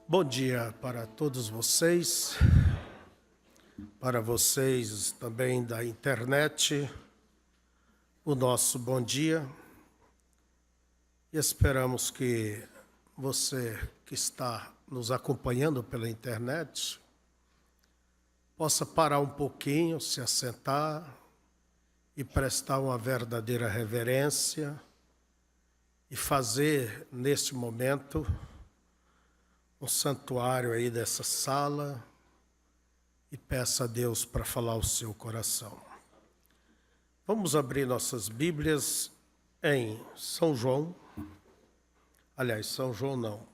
Bom dia para todos vocês, para vocês também da internet, o nosso bom dia. E esperamos que você que está nos acompanhando pela internet possa parar um pouquinho, se assentar e prestar uma verdadeira reverência e fazer neste momento um santuário aí dessa sala e peça a Deus para falar o seu coração. Vamos abrir nossas Bíblias em São João não,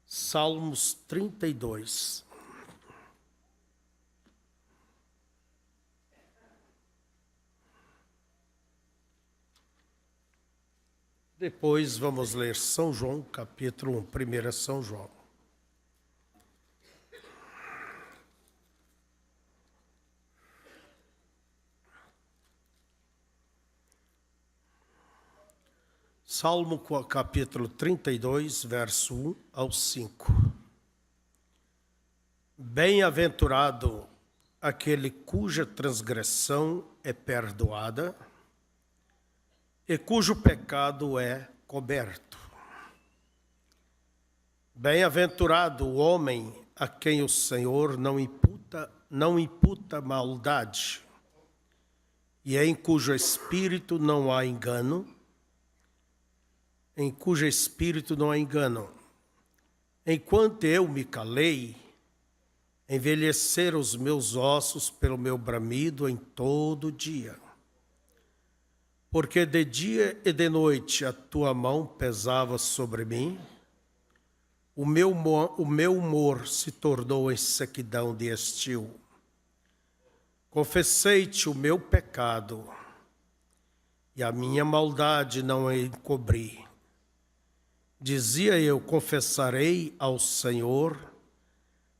Salmos 32. Depois vamos ler São João, capítulo 1, 1 São João. Salmo capítulo 32, verso 1 ao 5. Bem-aventurado aquele cuja transgressão é perdoada e cujo pecado é coberto. Bem-aventurado o homem a quem o Senhor não imputa maldade, e em cujo espírito não há engano, Enquanto eu me calei, envelheceram os meus ossos pelo meu bramido em todo dia. Porque de dia e de noite a tua mão pesava sobre mim, o meu humor se tornou em sequidão de estio. Confessei-te o meu pecado, e a minha maldade não encobri. Dizia eu, confessarei ao Senhor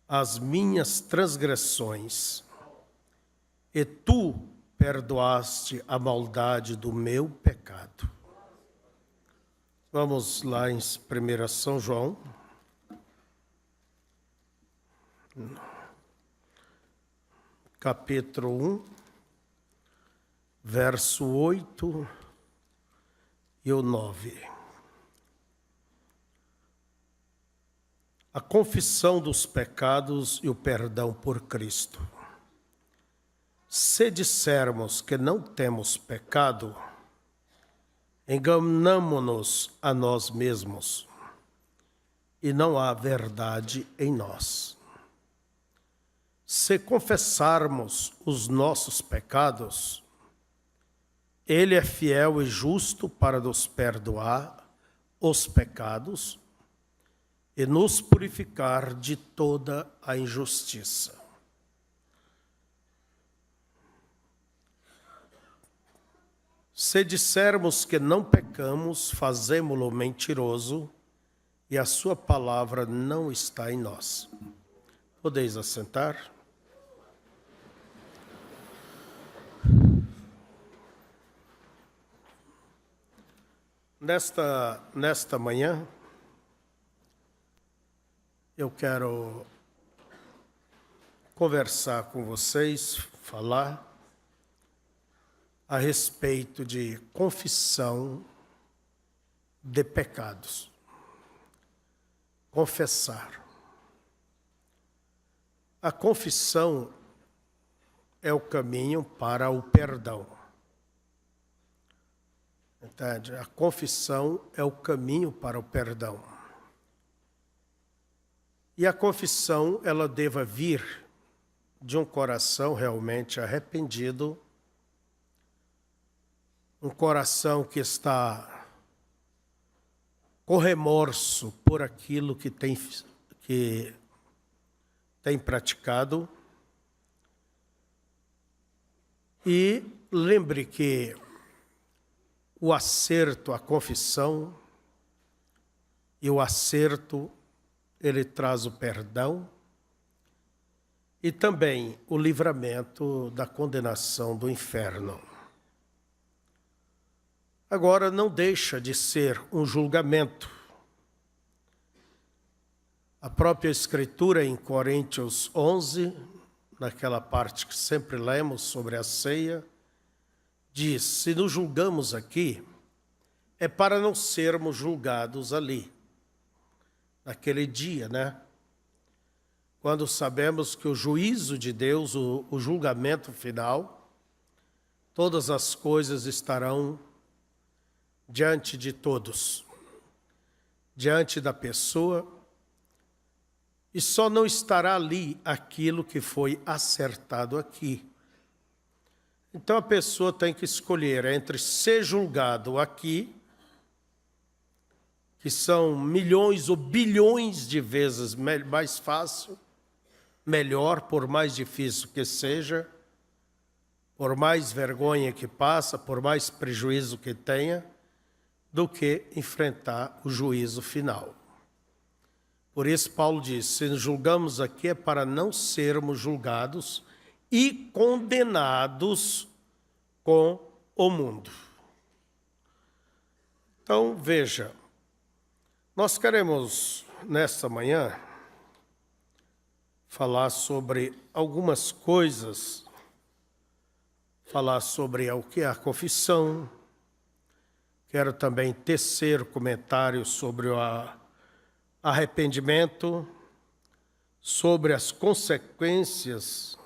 as minhas transgressões, e tu perdoaste a maldade do meu pecado. Vamos lá em 1 São João, capítulo 1, verso 8 e o 9. A confissão dos pecados e o perdão por Cristo. Se dissermos que não temos pecado, enganamo-nos a nós mesmos, e não há verdade em nós. Se confessarmos os nossos pecados, Ele é fiel e justo para nos perdoar os pecados e nos purificar de toda a injustiça. Se dissermos que não pecamos, fazemo-lo mentiroso, e a sua palavra não está em nós. Podeis assentar? Nesta manhã, eu quero conversar com vocês, falar a respeito de confissão de pecados. Confessar. A confissão é o caminho para o perdão. Entende? A confissão é o caminho para o perdão. E a confissão, ela deva vir de um coração realmente arrependido, um coração que está com remorso por aquilo que tem praticado. E lembre que o acerto, a confissão e o acerto, ele traz o perdão e também o livramento da condenação do inferno. Agora, não deixa de ser um julgamento. A própria Escritura em Coríntios 11, naquela parte que sempre lemos sobre a ceia, diz: se nos julgamos aqui, é para não sermos julgados ali, naquele dia, né? Quando sabemos que o juízo de Deus, o julgamento final, todas as coisas estarão diante de todos, diante da pessoa, e só não estará ali aquilo que foi acertado aqui. Então a pessoa tem que escolher entre ser julgado aqui, que são milhões ou bilhões de vezes mais fácil, melhor, por mais difícil que seja, por mais vergonha que passa, por mais prejuízo que tenha, do que enfrentar o juízo final. Por isso Paulo diz: se nos julgamos aqui é para não sermos julgados e condenados com o mundo. Então, veja, nós queremos, nesta manhã, falar sobre algumas coisas, falar sobre o que é a confissão. Quero também tecer comentários sobre o arrependimento, sobre as consequências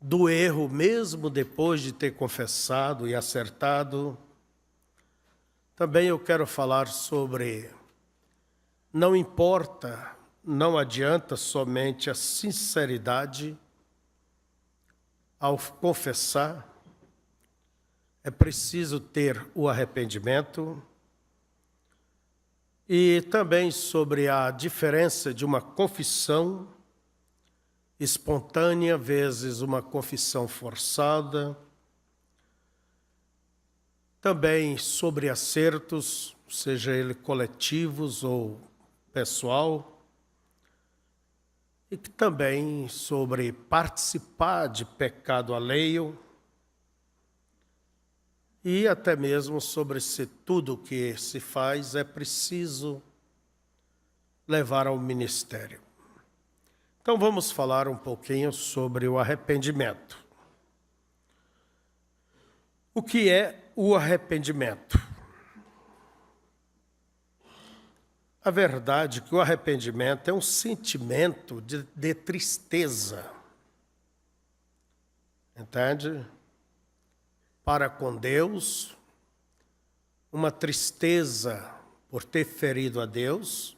do erro, mesmo depois de ter confessado e acertado. Também eu quero falar sobre não importa, não adianta somente a sinceridade ao confessar, é preciso ter o arrependimento. E também sobre a diferença de uma confissão espontânea vezes uma confissão forçada. Também sobre acertos, seja ele coletivos ou pessoal. E também sobre participar de pecado alheio. E até mesmo sobre se tudo que se faz é preciso levar ao ministério. Então vamos falar um pouquinho sobre o arrependimento. O que é o arrependimento? A verdade é que o arrependimento é um sentimento de tristeza. Entende? Para com Deus, uma tristeza por ter ferido a Deus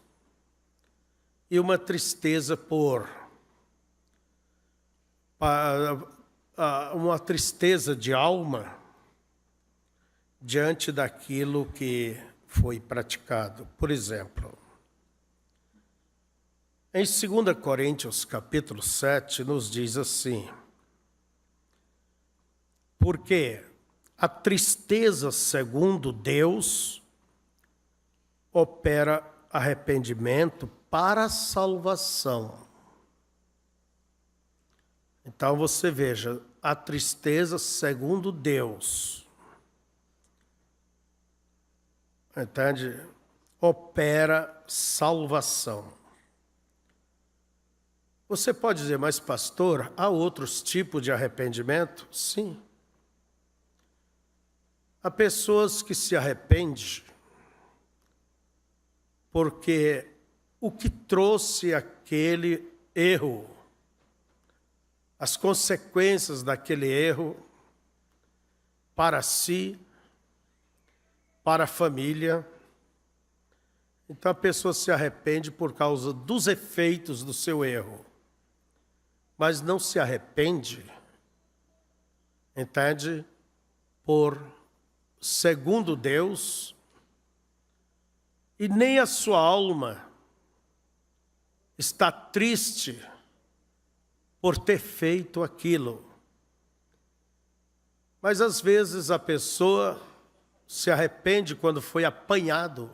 e uma tristeza uma tristeza de alma diante daquilo que foi praticado. Por exemplo, em 2 Coríntios capítulo 7 nos diz assim: porque a tristeza, segundo Deus, opera arrependimento para a salvação. Então você veja, a tristeza, segundo Deus, entende? Opera salvação. Você pode dizer: mas pastor, há outros tipos de arrependimento? Sim. Há pessoas que se arrependem porque o que trouxe aquele erro, as consequências daquele erro para si, para a família. Então a pessoa se arrepende por causa dos efeitos do seu erro, mas não se arrepende, entende? Segundo Deus, e nem a sua alma está triste por ter feito aquilo. Mas às vezes a pessoa se arrepende quando foi apanhado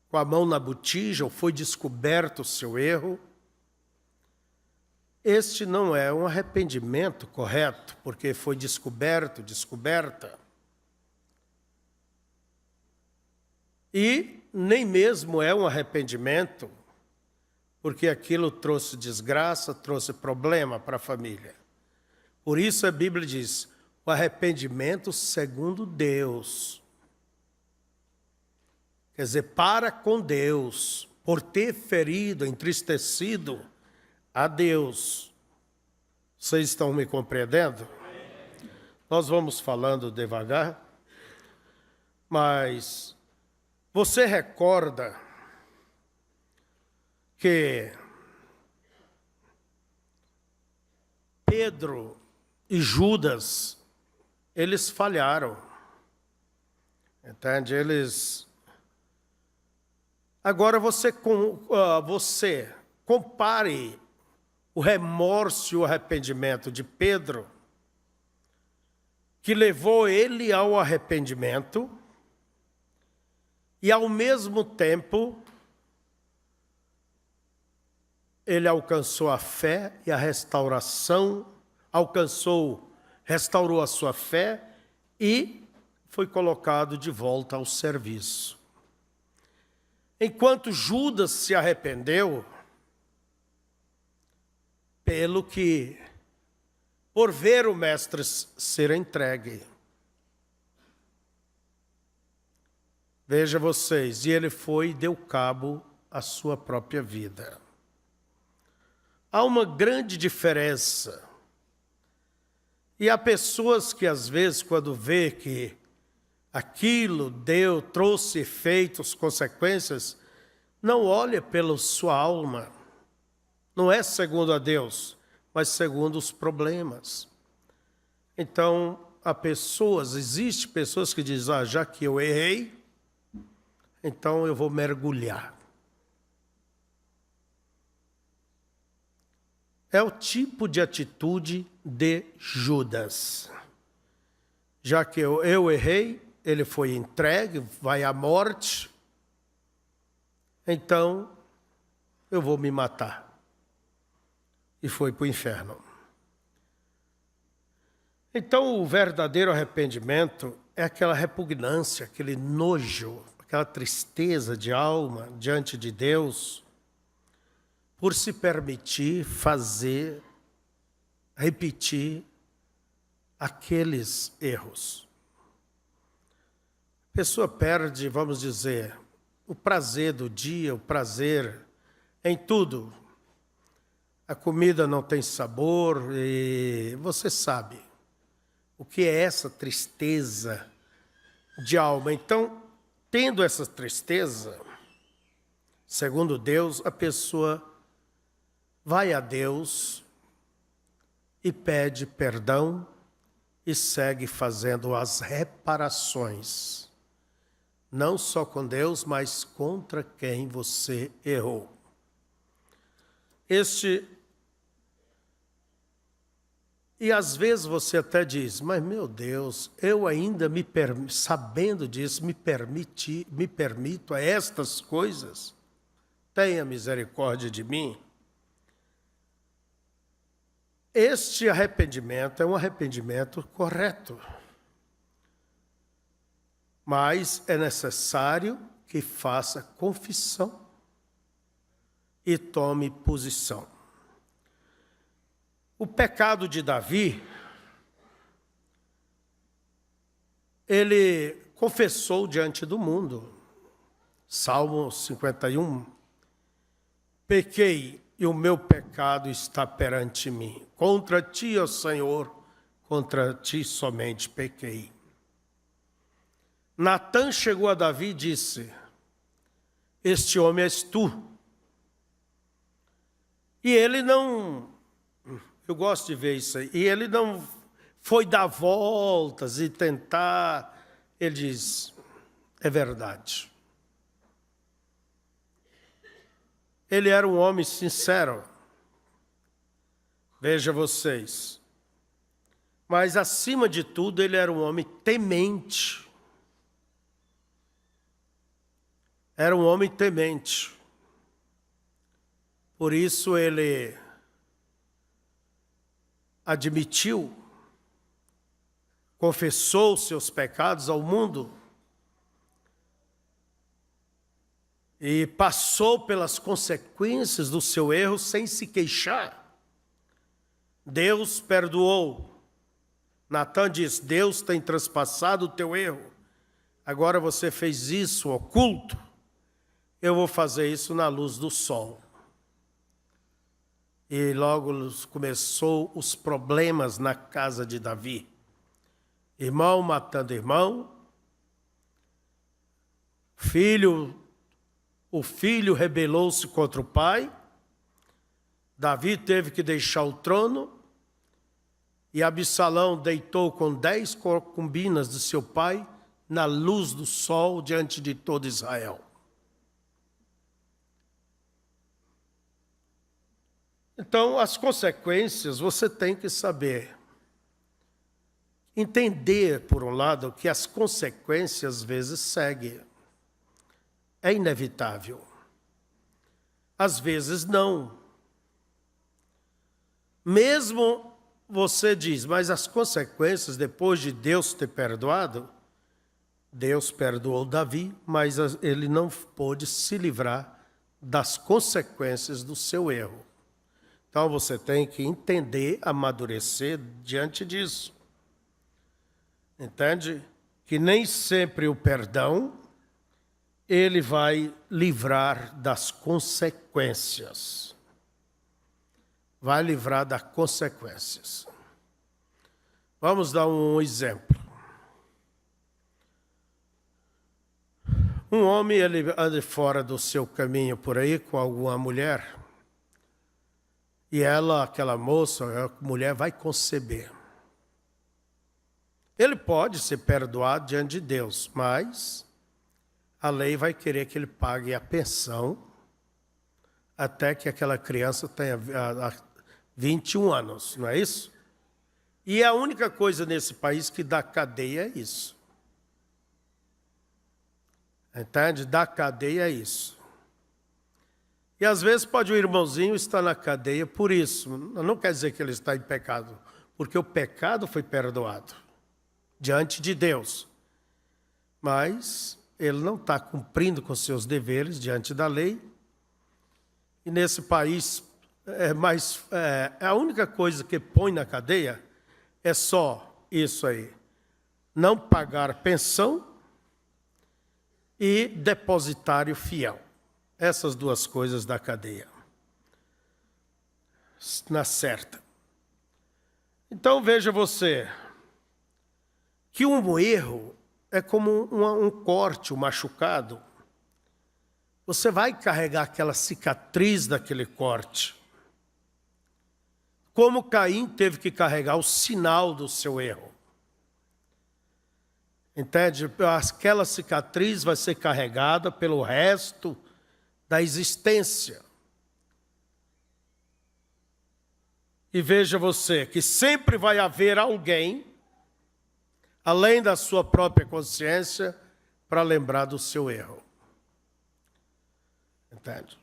com a mão na botija ou foi descoberto o seu erro. Este não é um arrependimento correto, porque foi descoberta. E nem mesmo é um arrependimento, porque aquilo trouxe desgraça, trouxe problema para a família. Por isso a Bíblia diz, o arrependimento segundo Deus. Quer dizer, para com Deus, por ter ferido, entristecido a Deus. Vocês estão me compreendendo? Nós vamos falando devagar, mas você recorda que Pedro e Judas, eles falharam, entende? Agora você compare o remorso e o arrependimento de Pedro, que levou ele ao arrependimento, e ao mesmo tempo ele alcançou a fé e a restauração, restaurou a sua fé e foi colocado de volta ao serviço. Enquanto Judas se arrependeu, por ver o mestre ser entregue. Veja vocês, e ele foi e deu cabo à sua própria vida. Há uma grande diferença. E há pessoas que às vezes, quando vê que aquilo trouxe efeitos, consequências, não olha pela sua alma. Não é segundo a Deus, mas segundo os problemas. Então, existem pessoas que dizem, já que eu errei, então eu vou mergulhar. É o tipo de atitude de Judas. Já que eu errei, ele foi entregue, vai à morte, então eu vou me matar. E foi para o inferno. Então, o verdadeiro arrependimento é aquela repugnância, aquele nojo, aquela tristeza de alma diante de Deus, por se permitir repetir aqueles erros. A pessoa perde, vamos dizer, o prazer do dia, o prazer em tudo. A comida não tem sabor e você sabe o que é essa tristeza de alma. Então, tendo essa tristeza, segundo Deus, a pessoa vai a Deus e pede perdão e segue fazendo as reparações. Não só com Deus, mas contra quem você errou. E às vezes você até diz, mas meu Deus, eu ainda sabendo disso, me permito a estas coisas? Tenha misericórdia de mim. Este arrependimento é um arrependimento correto. Mas é necessário que faça confissão e tome posição. O pecado de Davi, ele confessou diante do mundo. Salmo 51. Pequei e o meu pecado está perante mim. Contra ti, ó Senhor, contra ti somente pequei. Natã chegou a Davi e disse, este homem és tu. E ele não... Eu gosto de ver isso aí. E ele não foi dar voltas e tentar. Ele diz, é verdade. Ele era um homem sincero. Veja vocês. Mas, acima de tudo, ele era um homem temente. Era um homem temente. Por isso ele admitiu, confessou seus pecados ao mundo e passou pelas consequências do seu erro sem se queixar. Deus perdoou. Natan diz: Deus tem transpassado o teu erro. Agora você fez isso oculto. Eu vou fazer isso na luz do sol. E logo começou os problemas na casa de Davi. Irmão matando irmão. O filho rebelou-se contra o pai. Davi teve que deixar o trono. E Absalão deitou com 10 concubinas de seu pai na luz do sol diante de todo Israel. Então, as consequências você tem que saber. Entender, por um lado, que as consequências às vezes seguem. É inevitável. Às vezes não. Mesmo você diz, mas as consequências, depois de Deus ter perdoado, Deus perdoou Davi, mas ele não pôde se livrar das consequências do seu erro. Então você tem que entender, amadurecer diante disso. Entende? Que nem sempre o perdão, ele vai livrar das consequências. Vai livrar das consequências. Vamos dar um exemplo. Um homem, ele anda fora do seu caminho por aí com alguma mulher, e ela, aquela moça, a mulher vai conceber. Ele pode ser perdoado diante de Deus, mas a lei vai querer que ele pague a pensão até que aquela criança tenha 21 anos, não é isso? E a única coisa nesse país que dá cadeia é isso. Entende? Dá cadeia é isso. E às vezes pode o irmãozinho estar na cadeia por isso. Não quer dizer que ele está em pecado, porque o pecado foi perdoado diante de Deus. Mas ele não está cumprindo com seus deveres diante da lei. E nesse país, a única coisa que põe na cadeia é só isso aí. Não pagar pensão e depositário fiel. Essas duas coisas da cadeia. Na certa. Então veja você, que um erro é como um corte, um machucado. Você vai carregar aquela cicatriz daquele corte. Como Caim teve que carregar o sinal do seu erro. Entende? Aquela cicatriz vai ser carregada pelo resto da existência. E veja você que sempre vai haver alguém, além da sua própria consciência, para lembrar do seu erro. Entende?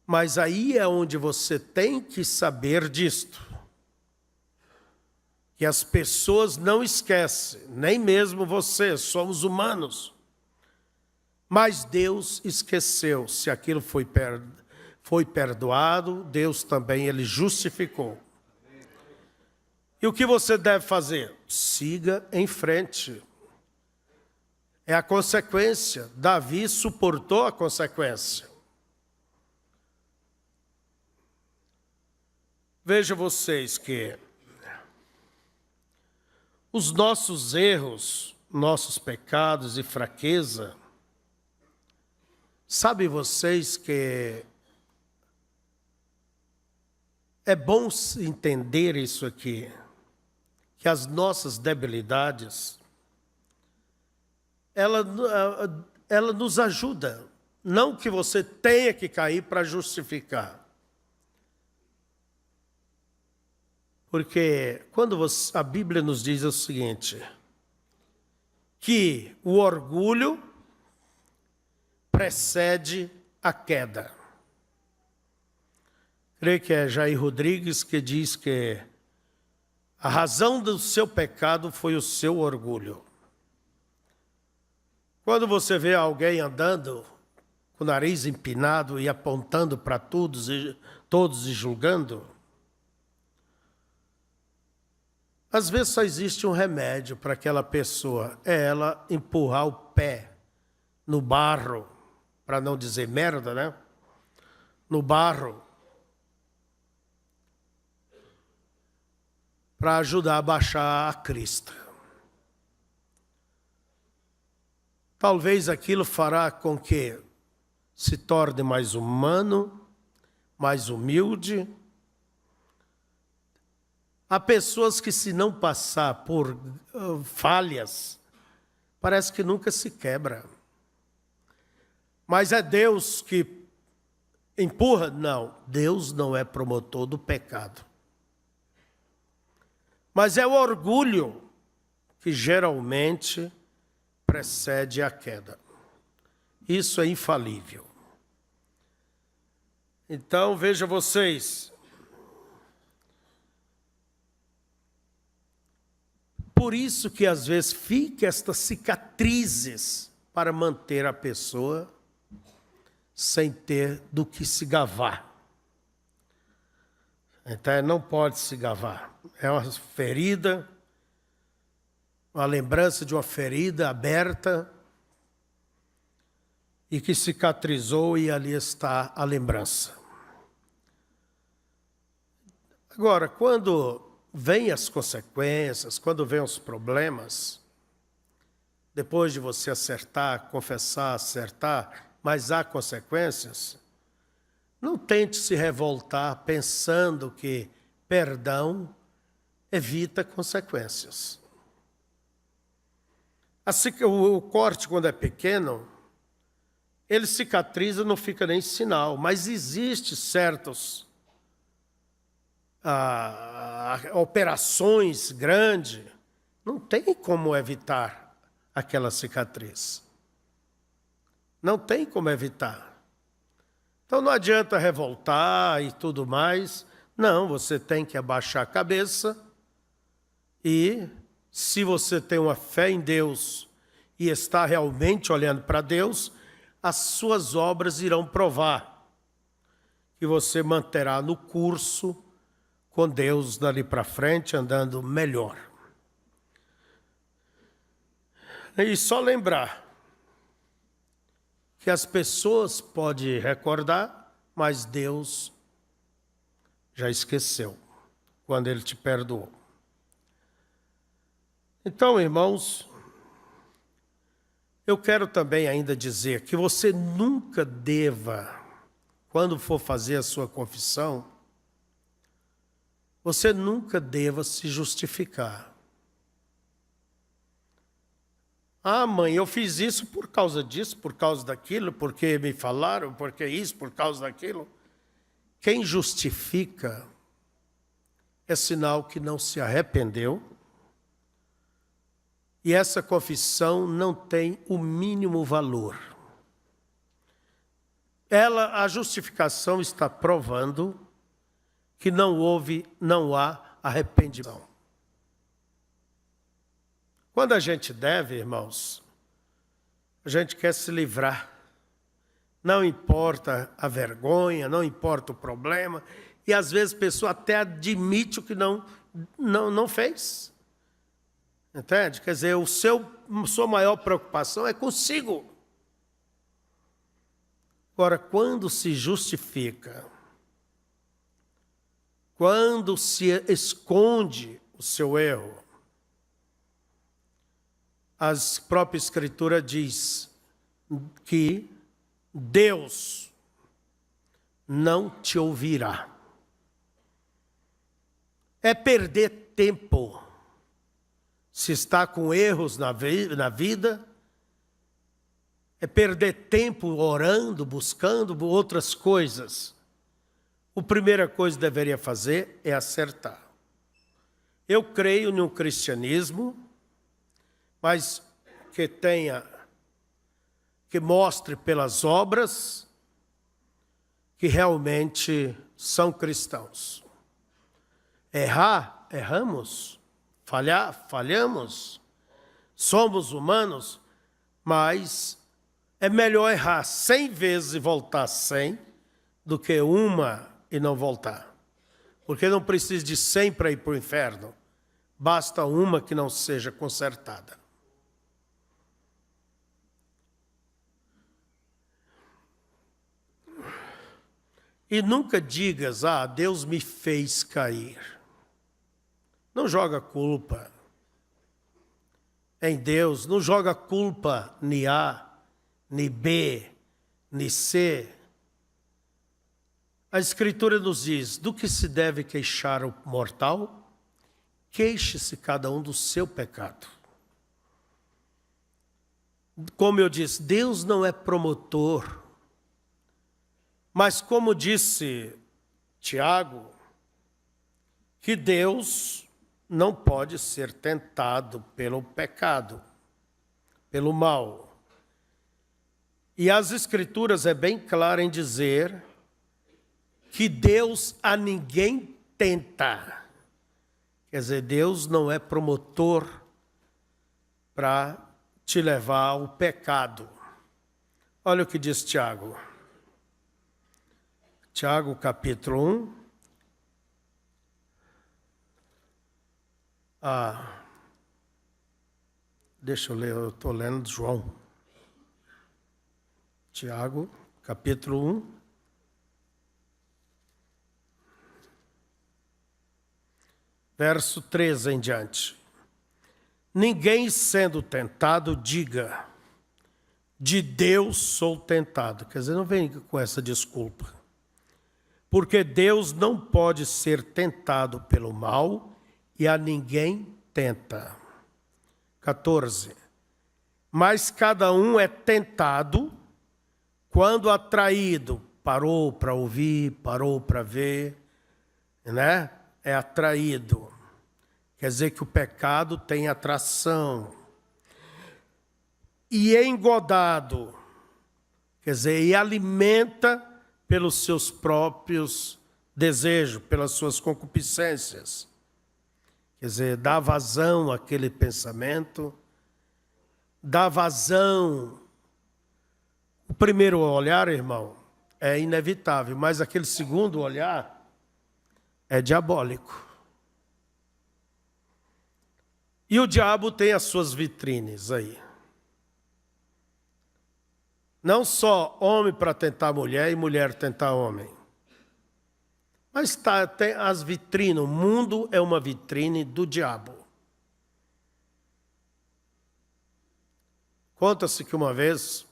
Mas aí é onde você tem que saber disto. Que as pessoas não esquecem, nem mesmo você, somos humanos. Mas Deus esqueceu. Se aquilo foi perdoado, Deus também ele justificou. E o que você deve fazer? Siga em frente. É a consequência. Davi suportou a consequência. Veja vocês que os nossos erros, nossos pecados e fraqueza, sabe vocês que é bom entender isso aqui, que as nossas debilidades, ela nos ajuda, não que você tenha que cair para justificar. Porque quando a Bíblia nos diz o seguinte, que o orgulho precede a queda. Creio que é Jair Rodrigues que diz que a razão do seu pecado foi o seu orgulho. Quando você vê alguém andando com o nariz empinado e apontando para todos e julgando. Às vezes só existe um remédio para aquela pessoa, é ela empurrar o pé no barro, para não dizer merda, né? No barro, para ajudar a baixar a crista. Talvez aquilo fará com que se torne mais humano, mais humilde. Há pessoas que, se não passar por falhas, parece que nunca se quebra. Mas é Deus que empurra? Não, Deus não é promotor do pecado. Mas é o orgulho que geralmente precede a queda. Isso é infalível. Então, veja vocês. Por isso que às vezes fica estas cicatrizes para manter a pessoa sem ter do que se gavar. Então, não pode se gavar. É uma ferida, uma lembrança de uma ferida aberta e que cicatrizou, e ali está a lembrança. Agora, quando vêm as consequências, quando vêm os problemas, depois de você acertar, confessar, acertar, mas há consequências, não tente se revoltar pensando que perdão evita consequências. Assim que o corte, quando é pequeno, ele cicatriza, não fica nem sinal, mas existe certos operações grandes, não tem como evitar aquela cicatriz. Não tem como evitar. Então não adianta revoltar e tudo mais. Não, você tem que abaixar a cabeça e, se você tem uma fé em Deus e está realmente olhando para Deus, as suas obras irão provar que você manterá no curso com Deus dali para frente, andando melhor. E só lembrar que as pessoas podem recordar, mas Deus já esqueceu quando Ele te perdoou. Então, irmãos, eu quero também ainda dizer que você nunca deva, quando for fazer a sua confissão, você nunca deva se justificar. Ah, mãe, eu fiz isso por causa disso, por causa daquilo, porque me falaram, porque isso, por causa daquilo. Quem justifica é sinal que não se arrependeu, e essa confissão não tem o mínimo valor. A justificação está provando que não há arrependimento. Quando a gente deve, irmãos, a gente quer se livrar. Não importa a vergonha, não importa o problema, e às vezes a pessoa até admite o que não fez. Entende? Quer dizer, sua maior preocupação é consigo. Agora, quando se justifica, quando se esconde o seu erro, a própria Escritura diz que Deus não te ouvirá. É perder tempo. Se está com erros na vida, é perder tempo orando, buscando outras coisas. A primeira coisa que deveria fazer é acertar. Eu creio num cristianismo, mas que mostre pelas obras que realmente são cristãos. Erramos. Falhamos. Somos humanos, mas É melhor errar 100 vezes e voltar 100 do que uma e não voltar. Porque não precisa de 100 para ir para o inferno. Basta uma que não seja consertada. E nunca digas, Deus me fez cair. Não joga culpa em Deus, não joga culpa nem A, nem B, nem C. A Escritura nos diz, do que se deve queixar o mortal? Queixe-se cada um do seu pecado. Como eu disse, Deus não é promotor. Mas como disse Tiago, que Deus não pode ser tentado pelo pecado, pelo mal. E as Escrituras é bem clara em dizer que Deus a ninguém tenta. Quer dizer, Deus não é promotor para te levar ao pecado. Olha o que diz Tiago. Tiago, capítulo 1. Deixa eu ler, eu estou lendo João. Tiago, capítulo 1. Verso 13 em diante. Ninguém sendo tentado, diga, de Deus sou tentado. Quer dizer, não vem com essa desculpa. Porque Deus não pode ser tentado pelo mal e a ninguém tenta. 14. Mas cada um é tentado quando atraído. Parou para ouvir, parou para ver, né? É atraído. Quer dizer que o pecado tem atração. E é engodado. Quer dizer, e alimenta pelos seus próprios desejos, pelas suas concupiscências. Quer dizer, dá vazão àquele pensamento, dá vazão. O primeiro olhar, irmão, é inevitável, mas aquele segundo olhar é diabólico. E o diabo tem as suas vitrines aí. Não só homem para tentar mulher e mulher tentar homem. Mas tem as vitrines. O mundo é uma vitrine do diabo. Conta-se que uma vez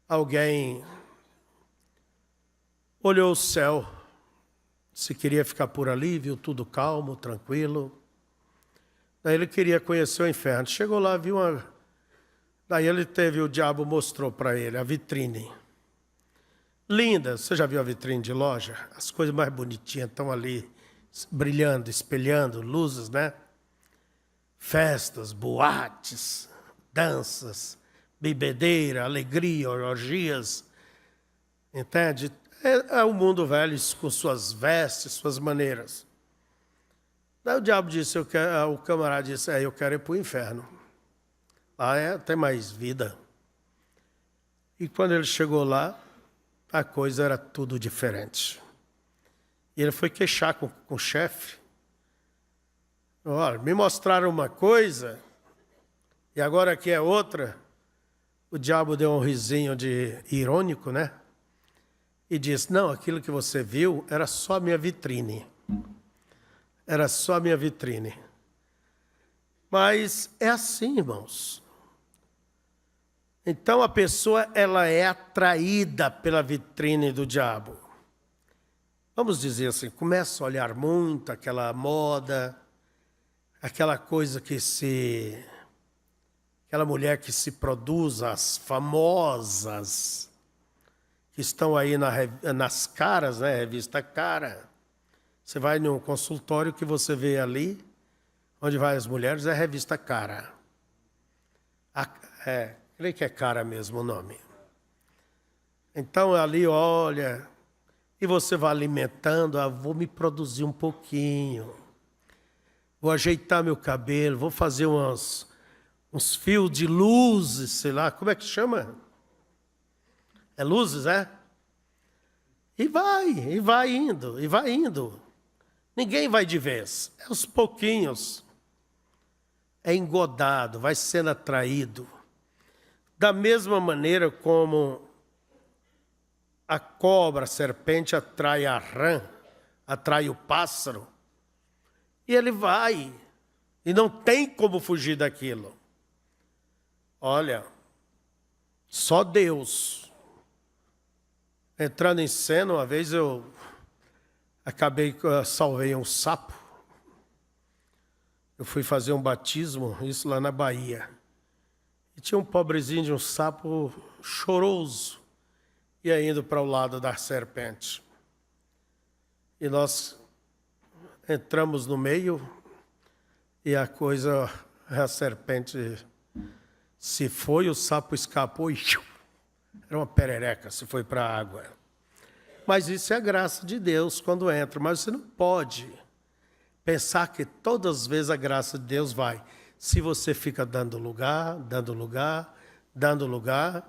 alguém olhou o céu, se queria ficar por ali, viu tudo calmo, tranquilo. Daí ele queria conhecer o inferno. Chegou lá, viu uma... Daí o diabo mostrou para ele a vitrine. Linda, você já viu a vitrine de loja? As coisas mais bonitinhas estão ali, brilhando, espelhando, luzes, né? Festas, boates, danças, bebedeira, alegria, orgias. Entende? É o mundo velho com suas vestes, suas maneiras. Daí o diabo disse, o camarada disse, eu quero ir para o inferno. Lá tem mais vida. E quando ele chegou lá, a coisa era tudo diferente. E ele foi queixar com o chefe. Olha, me mostraram uma coisa, e agora aqui é outra. O diabo deu um risinho irônico, né? E disse, não, aquilo que você viu era só a minha vitrine. Era só a minha vitrine. Mas é assim, irmãos. Então a pessoa ela é atraída pela vitrine do diabo. Vamos dizer assim, começa a olhar muito aquela moda, aquela coisa aquela mulher que se produz, as famosas, que estão aí nas caras, né? Revista Cara. Você vai num consultório que você vê ali, onde vai as mulheres, é a revista Cara. Creio que é Cara mesmo o nome. Então ali, olha, e você vai alimentando, vou me produzir um pouquinho, vou ajeitar meu cabelo, vou fazer uns fios de luzes, sei lá, como é que chama? É luzes, é? E vai indo, e vai indo. Ninguém vai de vez, é aos pouquinhos. É engodado, vai sendo atraído. Da mesma maneira como a cobra, a serpente atrai a rã, atrai o pássaro, e ele vai, e não tem como fugir daquilo. Olha, só Deus. Entrando em cena, uma vez eu salvei um sapo. Eu fui fazer um batismo, isso lá na Bahia. E tinha um pobrezinho de um sapo choroso, ia indo para o lado da serpente. E nós entramos no meio e a serpente se foi, o sapo escapou e era uma perereca, se foi para a água. Mas isso é a graça de Deus quando entra. Mas você não pode pensar que todas as vezes a graça de Deus vai. Se você fica dando lugar, dando lugar, dando lugar,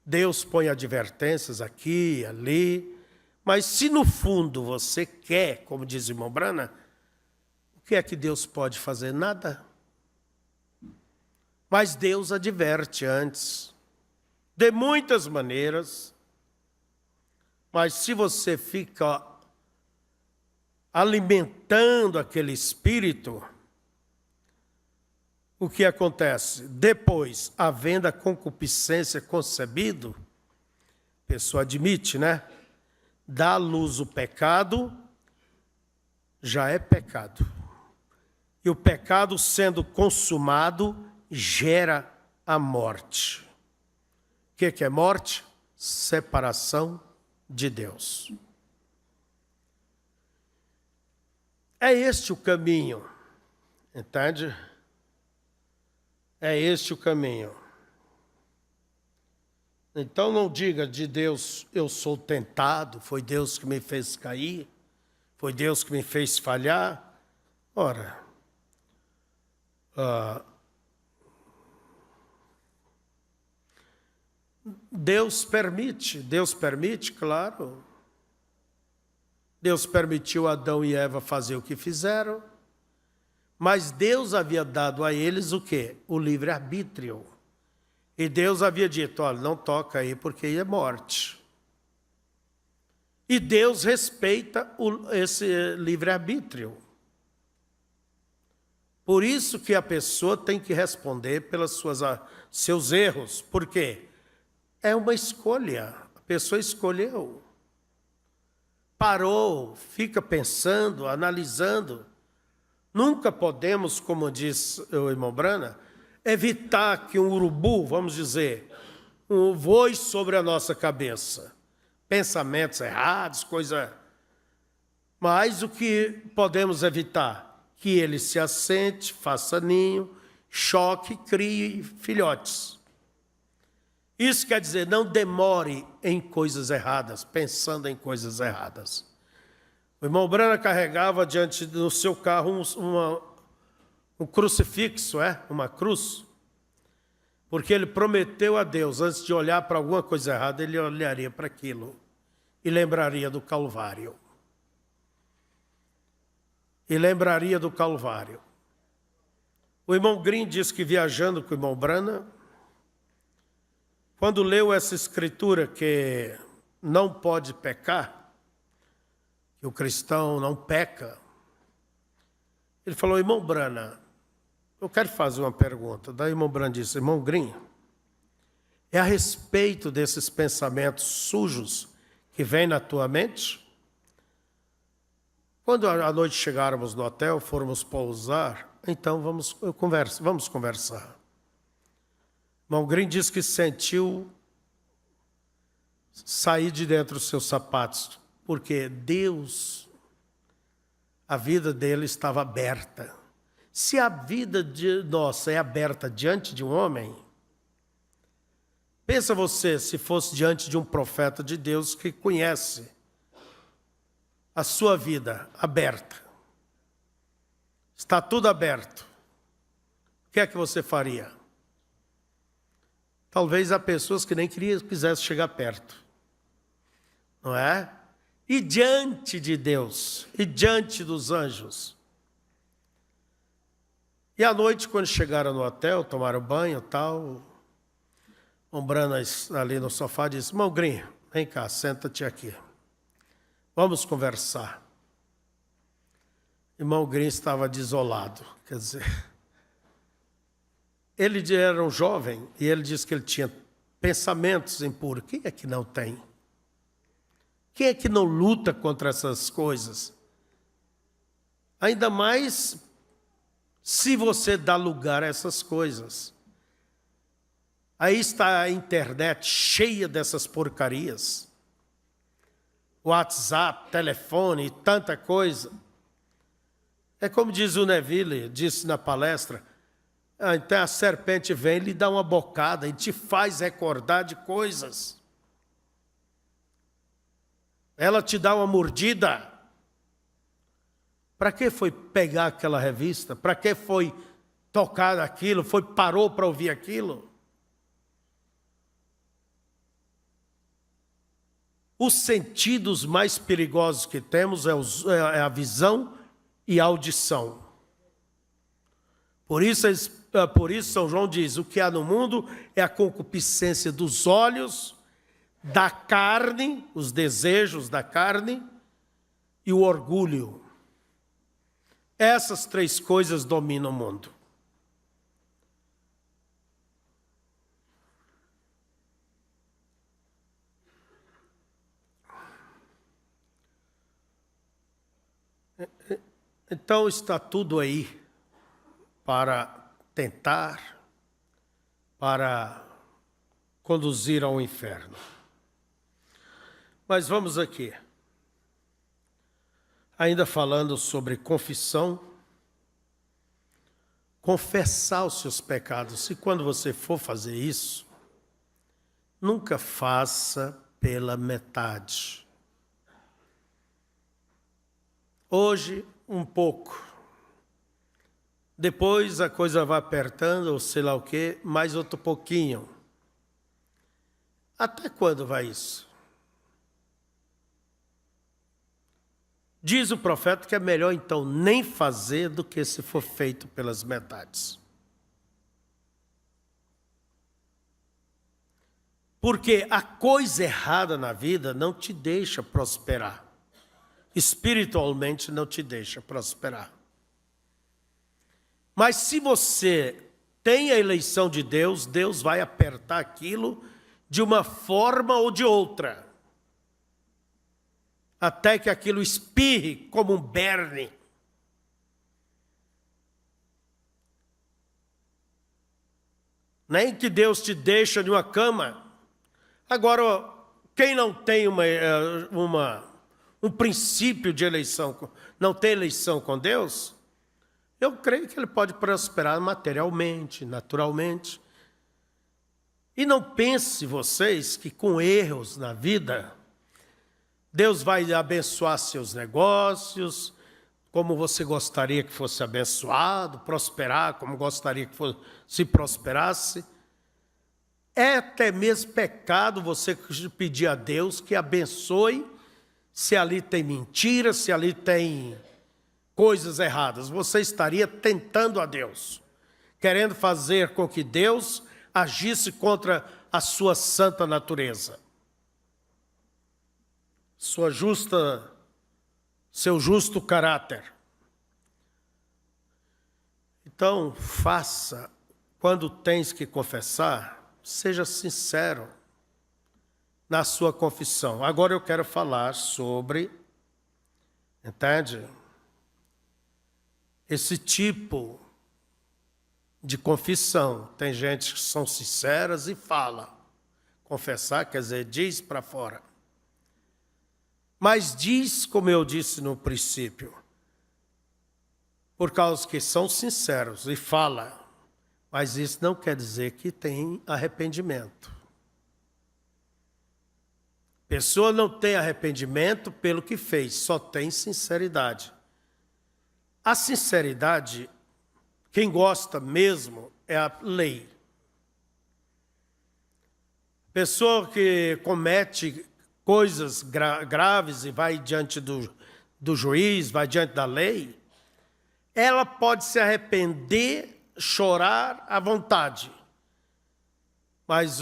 Deus põe advertências aqui, ali. Mas se no fundo você quer, como diz o irmão Brana, o que é que Deus pode fazer? Nada. Mas Deus adverte antes, de muitas maneiras. Mas se você fica alimentando aquele espírito, o que acontece? Depois, havendo a concupiscência concebido, a pessoa admite, né? Dá à luz o pecado, já é pecado. E o pecado sendo consumado, gera a morte. O que é morte? Separação de Deus. É este o caminho, entende? É este o caminho. Então não diga de Deus, eu sou tentado, foi Deus que me fez cair, foi Deus que me fez falhar. Ora, Deus permite, claro. Deus permitiu Adão e Eva fazer o que fizeram, mas Deus havia dado a eles o quê? O livre-arbítrio. E Deus havia dito, olha, não toca aí porque aí é morte. E Deus respeita esse livre-arbítrio. Por isso que a pessoa tem que responder pelos seus erros. Por quê? É uma escolha. A pessoa escolheu. Parou, fica pensando, analisando. Nunca podemos, como diz o irmão Brana, evitar que um urubu, vamos dizer, voe sobre a nossa cabeça. Pensamentos errados, coisa... Mas o que podemos evitar? Que ele se assente, faça ninho, choque, crie filhotes. Isso quer dizer, não demore em coisas erradas, pensando em coisas erradas. O irmão Brana carregava diante do seu carro um crucifixo, uma cruz, porque ele prometeu a Deus, antes de olhar para alguma coisa errada, ele olharia para aquilo e lembraria do Calvário. O irmão Green diz que viajando com o irmão Brana, quando leu essa escritura que não pode pecar, que o cristão não peca, ele falou, irmão Brana, eu quero fazer uma pergunta. Daí o irmão Brana disse, irmão Green, é a respeito desses pensamentos sujos que vêm na tua mente? Quando à noite chegarmos no hotel, formos pousar, então vamos conversar. Irmão Green diz que sentiu sair de dentro dos seus sapatos, porque Deus, a vida dele estava aberta. Se a vida nossa é aberta diante de um homem, pensa você se fosse diante de um profeta de Deus que conhece a sua vida aberta. Está tudo aberto. O que é que você faria? Talvez há pessoas que nem quisessem chegar perto, não é? E diante de Deus, e diante dos anjos. E à noite, quando chegaram no hotel, tomaram banho e tal, o Branas ali no sofá disse: irmão Green, vem cá, senta-te aqui. Vamos conversar. Irmão Green estava desolado, quer dizer, ele era um jovem e ele disse que ele tinha pensamentos impuros. Quem é que não tem? Quem é que não luta contra essas coisas? Ainda mais se você dá lugar a essas coisas. Aí está a internet cheia dessas porcarias. WhatsApp, telefone e tanta coisa. É como diz o Neville, disse na palestra, então a serpente vem e lhe dá uma bocada e te faz recordar de coisas. Ela te dá uma mordida. Para que foi pegar aquela revista? Para que foi tocar aquilo? Parou para ouvir aquilo? Os sentidos mais perigosos que temos é a visão e a audição. Por isso São João diz, o que há no mundo é a concupiscência dos olhos, da carne, os desejos da carne e o orgulho. Essas três coisas dominam o mundo. Então está tudo aí para tentar, para conduzir ao inferno. Mas vamos aqui. Ainda falando sobre confissão, confessar os seus pecados. E quando você for fazer isso, nunca faça pela metade. Hoje, um pouco. Depois a coisa vai apertando, ou sei lá o quê, mais outro pouquinho. Até quando vai isso? Diz o profeta que é melhor então nem fazer do que se for feito pelas metades. Porque a coisa errada na vida não te deixa prosperar. Espiritualmente não te deixa prosperar. Mas se você tem a eleição de Deus, Deus vai apertar aquilo de uma forma ou de outra. Até que aquilo espirre como um berne. Nem que Deus te deixa de uma cama. Agora, quem não tem um princípio de eleição, não tem eleição com Deus, eu creio que ele pode prosperar materialmente, naturalmente. E não pense vocês que com erros na vida, Deus vai abençoar seus negócios, como você gostaria que fosse abençoado, prosperar como gostaria que se prosperasse. É até mesmo pecado você pedir a Deus que abençoe se ali tem mentira, se ali tem coisas erradas. Você estaria tentando a Deus, querendo fazer com que Deus agisse contra a sua santa natureza. Seu justo caráter. Então, faça, quando tens que confessar, seja sincero na sua confissão. Agora eu quero falar sobre, entende? Esse tipo de confissão. Tem gente que são sinceras e fala. Confessar quer dizer, diz para fora. Mas diz, como eu disse no princípio, por causa que são sinceros e fala, mas isso não quer dizer que tem arrependimento. Pessoa não tem arrependimento pelo que fez, só tem sinceridade. A sinceridade, quem gosta mesmo, é a lei. Pessoa que comete coisas graves e vai diante do juiz, vai diante da lei, ela pode se arrepender, chorar à vontade. Mas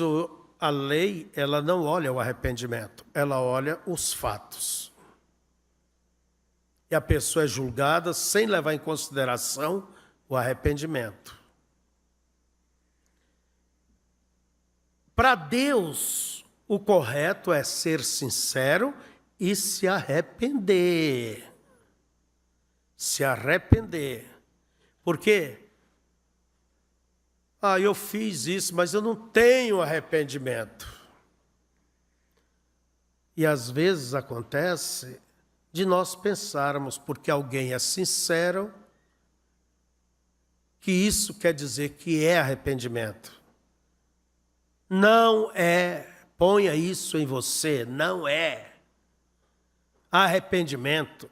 a lei, ela não olha o arrependimento, ela olha os fatos. E a pessoa é julgada sem levar em consideração o arrependimento. Para Deus, o correto é ser sincero e se arrepender. Se arrepender. Por quê? Eu fiz isso, mas eu não tenho arrependimento. E às vezes acontece de nós pensarmos, porque alguém é sincero, que isso quer dizer que é arrependimento. Não é. Ponha isso em você, não é. Arrependimento,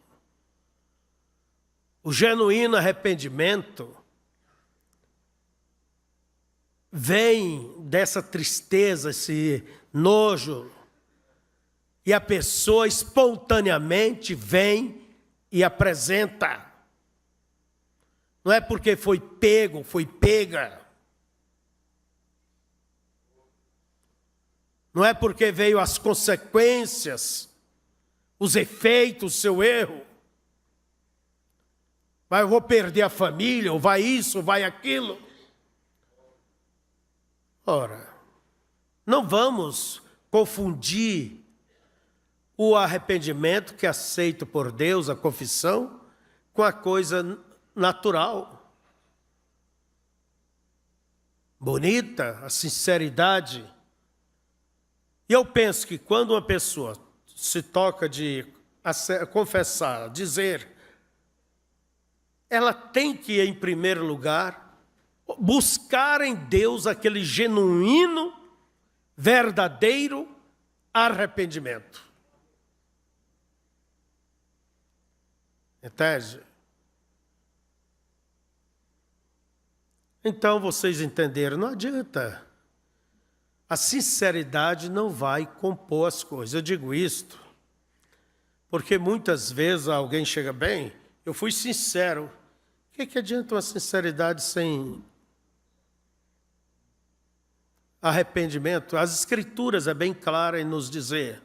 o genuíno arrependimento, vem dessa tristeza, esse nojo, e a pessoa espontaneamente vem e apresenta. Não é porque foi pego, foi pega. Não é porque veio as consequências, os efeitos do seu erro. Eu vou perder a família, ou vai isso, ou vai aquilo. Ora, não vamos confundir o arrependimento que é aceito por Deus, a confissão, com a coisa natural, bonita, a sinceridade. E eu penso que quando uma pessoa se toca de confessar, dizer, ela tem que, em primeiro lugar, buscar em Deus aquele genuíno, verdadeiro arrependimento. Entende? Então vocês entenderam, não adianta. A sinceridade não vai compor as coisas. Eu digo isto porque muitas vezes alguém chega bem, eu fui sincero. O que adianta uma sinceridade sem arrependimento? As Escrituras é bem clara em nos dizer.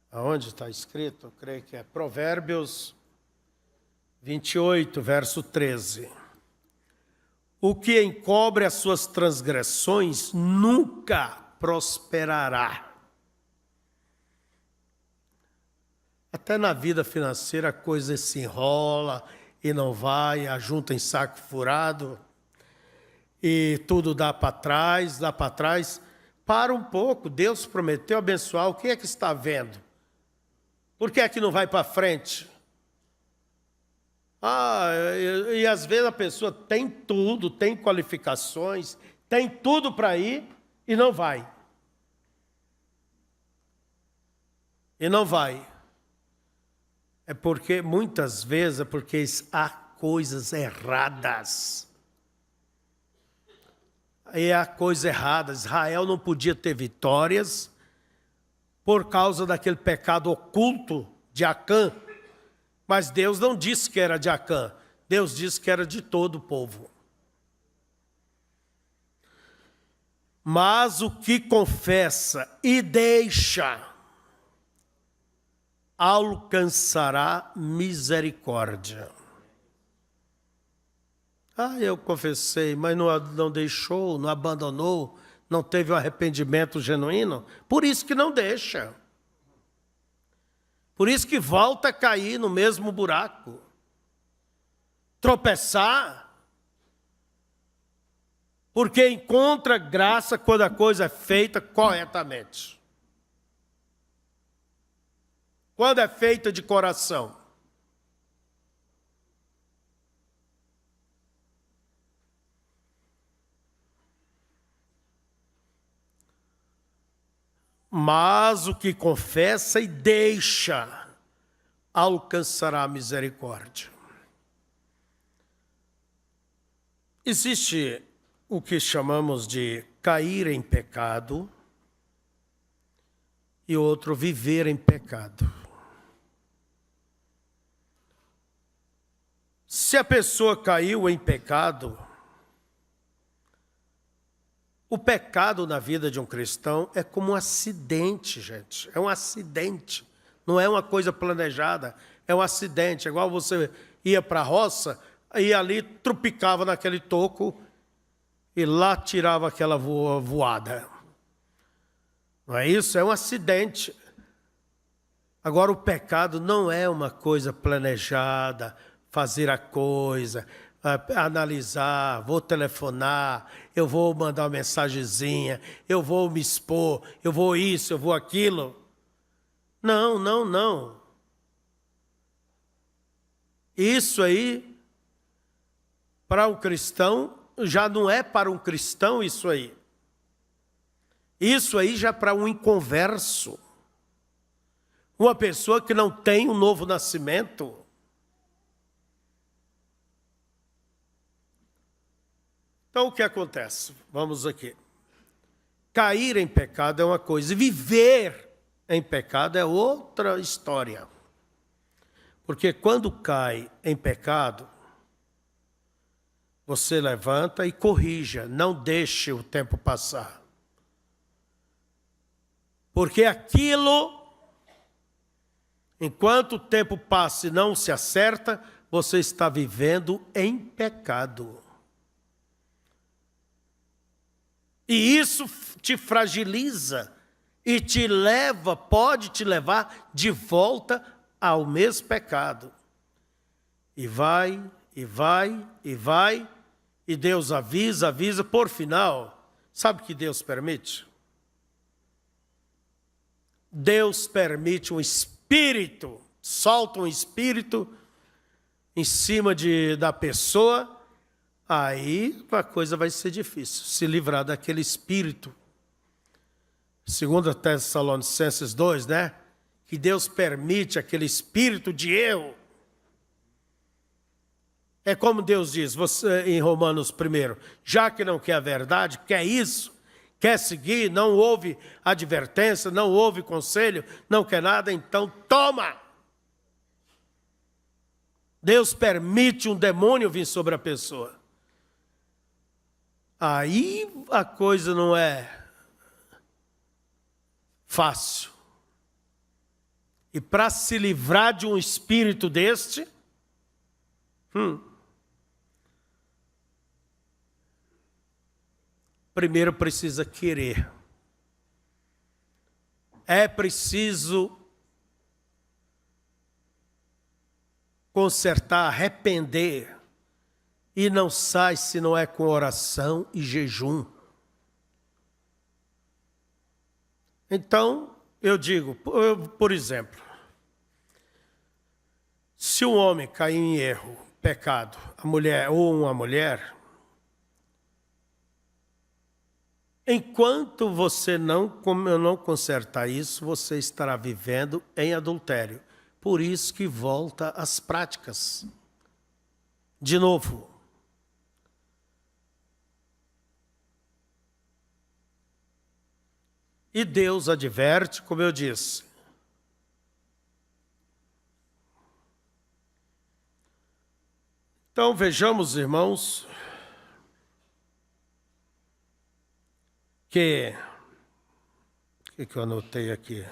Aonde está escrito? Eu creio que é Provérbios 28, verso 13. O que encobre as suas transgressões nunca prosperará. Até na vida financeira a coisa se enrola e não vai, ajunta em saco furado e tudo dá para trás, dá para trás. Para um pouco, Deus prometeu abençoar, o que é que está vendo? Por que é que não vai para frente? E às vezes a pessoa tem tudo, tem qualificações, tem tudo para ir e não vai. E não vai. É porque, muitas vezes, há coisas erradas. E há coisas erradas. Israel não podia ter vitórias por causa daquele pecado oculto de Acã. Mas Deus não disse que era de Acã. Deus disse que era de todo o povo. Mas o que confessa e deixa alcançará misericórdia. Eu confessei, mas não deixou, não abandonou, não teve um arrependimento genuíno. Por isso que não deixa. Por isso que volta a cair no mesmo buraco. Tropeçar. Porque encontra graça quando a coisa é feita corretamente. Quando é feita de coração. Mas o que confessa e deixa alcançará a misericórdia. Existe o que chamamos de cair em pecado e outro viver em pecado. Se a pessoa caiu em pecado, o pecado na vida de um cristão é como um acidente, gente. É um acidente. Não é uma coisa planejada, é um acidente. É igual você ia para a roça e ali trupicava naquele toco e lá tirava aquela voada. Não é isso? É um acidente. Agora, o pecado não é uma coisa planejada, fazer a coisa, analisar, vou telefonar, eu vou mandar uma mensagenzinha, eu vou me expor, eu vou isso, eu vou aquilo. Não, não, não. Isso aí, para um cristão, já não é para um cristão isso aí. Isso aí já é para um inconverso. Uma pessoa que não tem um novo nascimento. Então, o que acontece? Vamos aqui. Cair em pecado é uma coisa, e viver em pecado é outra história. Porque quando cai em pecado, você levanta e corrija, não deixe o tempo passar. Porque aquilo, enquanto o tempo passa e não se acerta, você está vivendo em pecado. E isso te fragiliza e te leva, pode te levar de volta ao mesmo pecado. E vai, e vai, e vai, e Deus avisa, avisa, por final, sabe o que Deus permite? Deus permite um espírito, solta um espírito em cima da pessoa, aí a coisa vai ser difícil, se livrar daquele espírito. 2 Tessalonicenses 2, né? Que Deus permite aquele espírito de erro. É como Deus diz em Romanos 1, já que não quer a verdade, quer isso, quer seguir, não ouve advertência, não ouve conselho, não quer nada, então toma! Deus permite um demônio vir sobre a pessoa. Aí a coisa não é fácil. E para se livrar de um espírito deste, primeiro precisa querer. É preciso consertar, arrepender. E não sai se não é com oração e jejum. Então, eu digo, por exemplo, se um homem cair em erro, pecado, a mulher ou uma mulher, enquanto você não consertar isso, você estará vivendo em adultério. Por isso que volta às práticas. De novo. E Deus adverte, como eu disse. Então vejamos, irmãos, o que eu anotei aqui?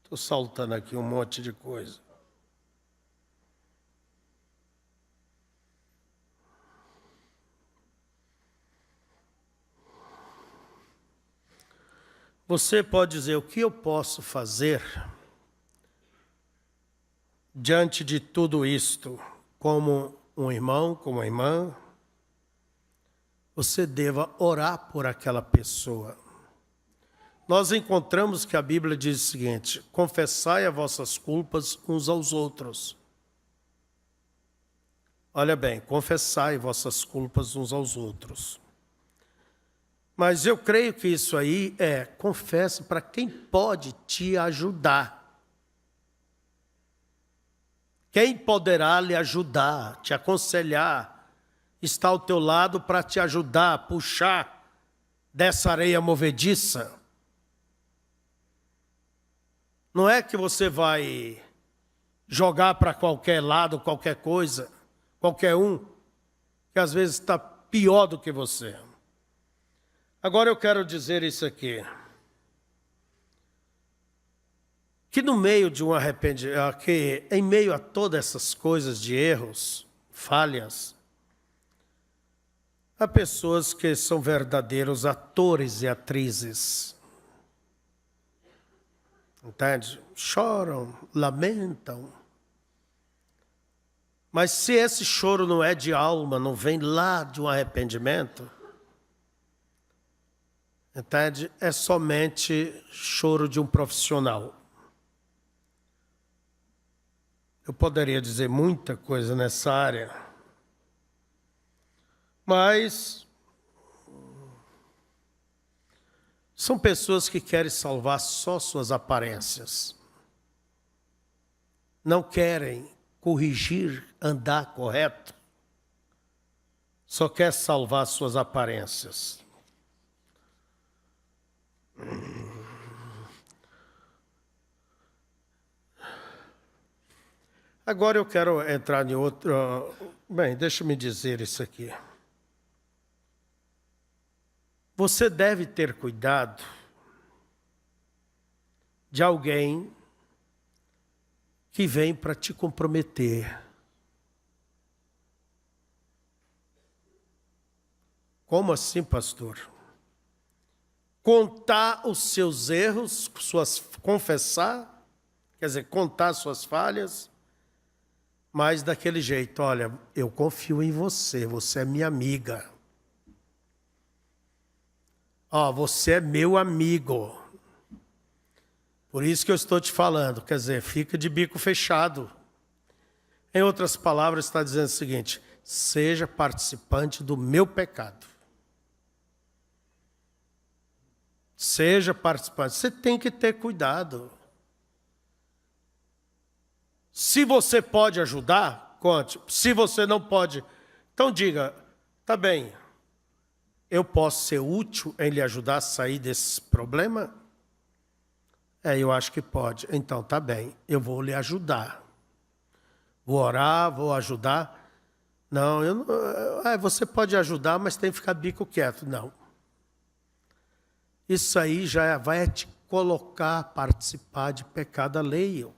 Estou saltando aqui um monte de coisa. Você pode dizer, o que eu posso fazer diante de tudo isto? Como um irmão, como uma irmã, você deva orar por aquela pessoa. Nós encontramos que a Bíblia diz o seguinte, confessai as vossas culpas uns aos outros. Olha bem, confessai vossas culpas uns aos outros. Mas eu creio que isso aí confesse para quem pode te ajudar. Quem poderá lhe ajudar, te aconselhar, está ao teu lado para te ajudar a puxar dessa areia movediça. Não é que você vai jogar para qualquer lado, qualquer coisa, qualquer um, que às vezes está pior do que você. Agora eu quero dizer isso aqui. Que no meio de um arrependimento, que em meio a todas essas coisas de erros, falhas, há pessoas que são verdadeiros atores e atrizes. Entende? Choram, lamentam. Mas se esse choro não é de alma, não vem lá de um arrependimento, entende? É somente choro de um profissional. Eu poderia dizer muita coisa nessa área, mas são pessoas que querem salvar só suas aparências. Não querem corrigir, andar correto. Só quer salvar suas aparências. Agora eu quero entrar em outro... Bem, deixa-me dizer isso aqui. Você deve ter cuidado de alguém que vem para te comprometer. Como assim, pastor? Contar os seus erros, confessar, quer dizer, contar suas falhas, mas daquele jeito, olha, eu confio em você, você é minha amiga. Você é meu amigo. Por isso que eu estou te falando, quer dizer, fica de bico fechado. Em outras palavras, está dizendo o seguinte: seja participante do meu pecado. Seja participante. Você tem que ter cuidado. Se você pode ajudar, conte. Se você não pode, então diga, tá bem, eu posso ser útil em lhe ajudar a sair desse problema? Eu acho que pode. Então, tá bem, eu vou lhe ajudar. Vou orar, vou ajudar. Não, você pode ajudar, mas tem que ficar bico quieto. Não. Isso aí já vai te colocar a participar de pecado alheio.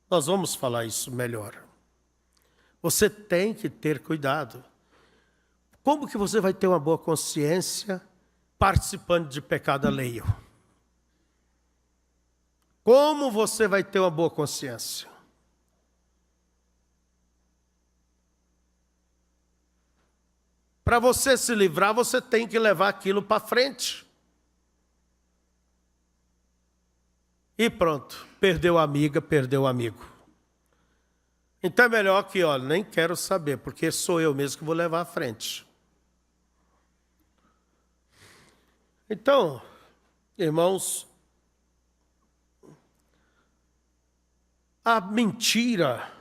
Nós vamos falar isso melhor. Você tem que ter cuidado. Como que você vai ter uma boa consciência participando de pecado alheio? Como você vai ter uma boa consciência? Para você se livrar, você tem que levar aquilo para frente. E pronto, perdeu a amiga, perdeu o amigo. Então é melhor que, olha, nem quero saber, porque sou eu mesmo que vou levar à frente. Então, irmãos, a mentira,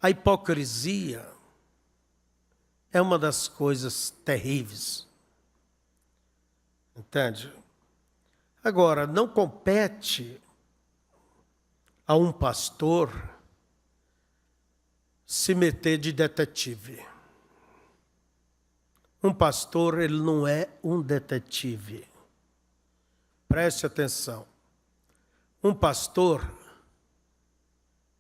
a hipocrisia é uma das coisas terríveis. Entende? Agora, não compete a um pastor se meter de detetive. Um pastor, ele não é um detetive. Preste atenção. Um pastor,